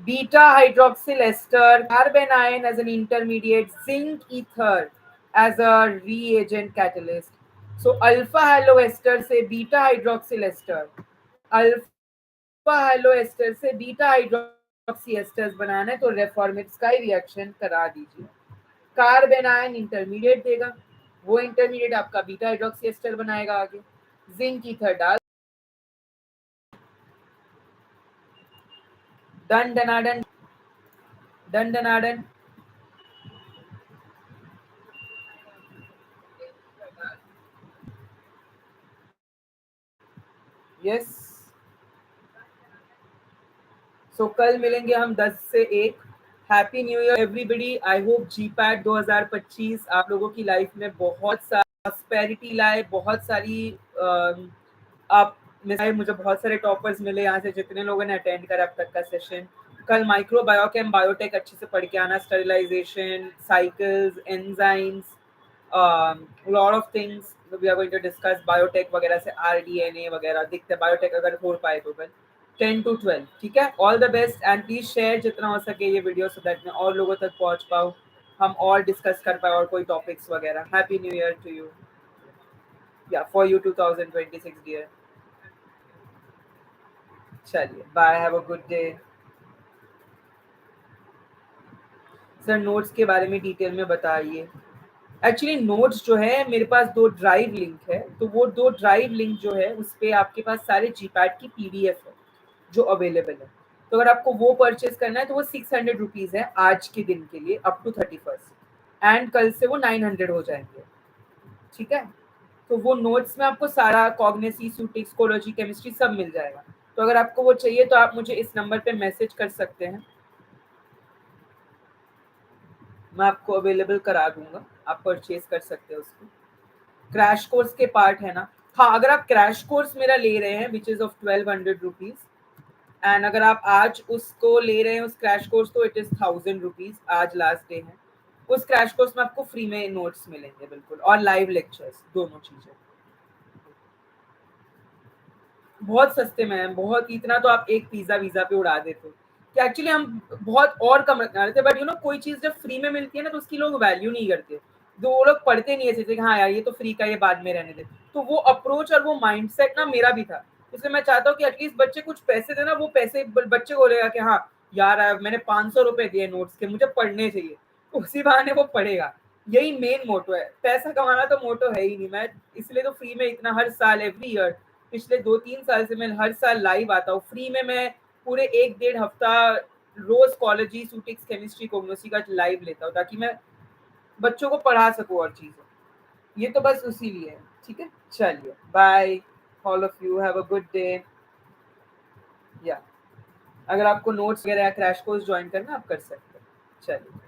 beta hydroxyl ester, carbanion as an intermediate, zinc ether as a reagent catalyst। So alpha halo ester से beta hydroxyl ester, alpha halo ester से बीटा हाइड्रोक्सी एस्टर्स बनाना है, तो रेफॉर्मेट स्काई रिएक्शन करा दीजिए। कार्बेनायन इंटरमीडिएट देगा, वो इंटरमीडिएट आपका बीटा हाइड्रोक्सी एस्टर बनाएगा आगे, जिंक ईथर डाल, डन डनाडन। डन डनाडन। यस, सो कल मिलेंगे हम 10 से 1। Happy new year everybody. I hope GPAT 2025 आप लोगों की लाइफ में बहुत सारी प्रॉस्पेरिटी लाए, बहुत सारी आप मिसाइल। मुझे बहुत सारे टॉपर्स मिले यहाँ से, जितने लोगों ने अटेंड करा अब तक का सेशन। कल माइक्रो बायोकेम बायोटेक अच्छे से पढ़ के आना, sterilization, cycles, enzymes, lot of things we are going to discuss. Biotech वगैरह से आरडीएनए वगैरह दिखते हैं, बायोटेक अगर हो पाए तो कल 10 to 12। ठीक है, all the best and please share जितना हो सके ये वीडियो, सो दैट मैं और लोगों तक पहुंच पाऊँ, हम और डिस्कस कर पाए और कोई टॉपिक्स वगैरह। Happy new year to you, या फॉर यू 2026 डियर। चलिए bye, have a good day. Sir notes के बारे में डिटेल में बताइए। एक्चुअली नोट्स जो है मेरे पास 2 ड्राइव लिंक है, तो वो 2 ड्राइव लिंक जो है उस पे आपके पास सारे जीपैट की पीडीएफ है जो अवेलेबल है। तो अगर आपको वो परचेज करना है तो वो 600 रुपीज है आज के दिन के लिए, अप टू 31st, एंड कल से वो 900 हो जाएंगे। ठीक है, तो वो नोट्स में आपको सारा कॉग्निसी, सूटिक्स, कोलॉजी, केमिस्ट्री सब मिल जाएगा। तो अगर आपको वो चाहिए तो आप मुझे इस नंबर पे मैसेज कर सकते हैं, मैं आपको अवेलेबल करा दूंगा, आप परचेज कर सकते हैं उसको। क्रैश कोर्स के पार्ट है ना। हाँ, अगर आप क्रैश कोर्स मेरा ले रहे हैं which is of 1200 rupees, and अगर आप आज उसको ले रहे हैं उस क्रैश कोर्स, तो इट इज 1000 रुपीज। आज लास्ट डे है। उस क्रैश कोर्स में आपको फ्री में नोट्स मिलेंगे बिल्कुल, और लाइव लेक्चर्स, दोनों चीजें बहुत सस्ते में है। बहुत, इतना तो आप एक पिज्जा वीजा पे उड़ा देते हो कि एक्चुअली हम बहुत और कम रखना रहे थे, बट यू नो कोई चीज जब फ्री में मिलती है ना तो उसकी लोग वैल्यू नहीं करते। तो वो लोग पढ़ते नहीं ऐसे कि हाँ यार ये तो फ्री का, ये बाद में रहने दे। तो वो अप्रोच और वो माइंडसेट ना मेरा भी था। इसलिए मैं चाहता हूँ कि एटलीस्ट बच्चे कुछ पैसे देना, वो पैसे बच्चे को बोलेगा कि हाँ यार मैंने 500 रुपए दिए नोट्स के, मुझे पढ़ने चाहिए, तो उसी बहाने वो पढ़ेगा। यही मेन मोटो है, पैसा कमाना तो मोटो है ही नहीं। मैं इसलिए तो फ्री में इतना हर साल, एवरी ईयर, पिछले 2-3 साल से मैं हर साल लाइव आता हूँ फ्री में। मैं पूरे 1-1.5 हफ्ता रोज कॉलेजी, सूटिक्स, केमिस्ट्री, कोग्नोसी का लाइव लेता हूँ, ताकि मैं बच्चों को पढ़ा सकूँ और चीजें। ये तो बस उसी लिए है। ठीक है, चलिए bye, all of you have a good day. या अगर आपको नोट्स वगैरह या क्रैश कोर्स ज्वाइन करना आप कर सकते हैं। चलिए।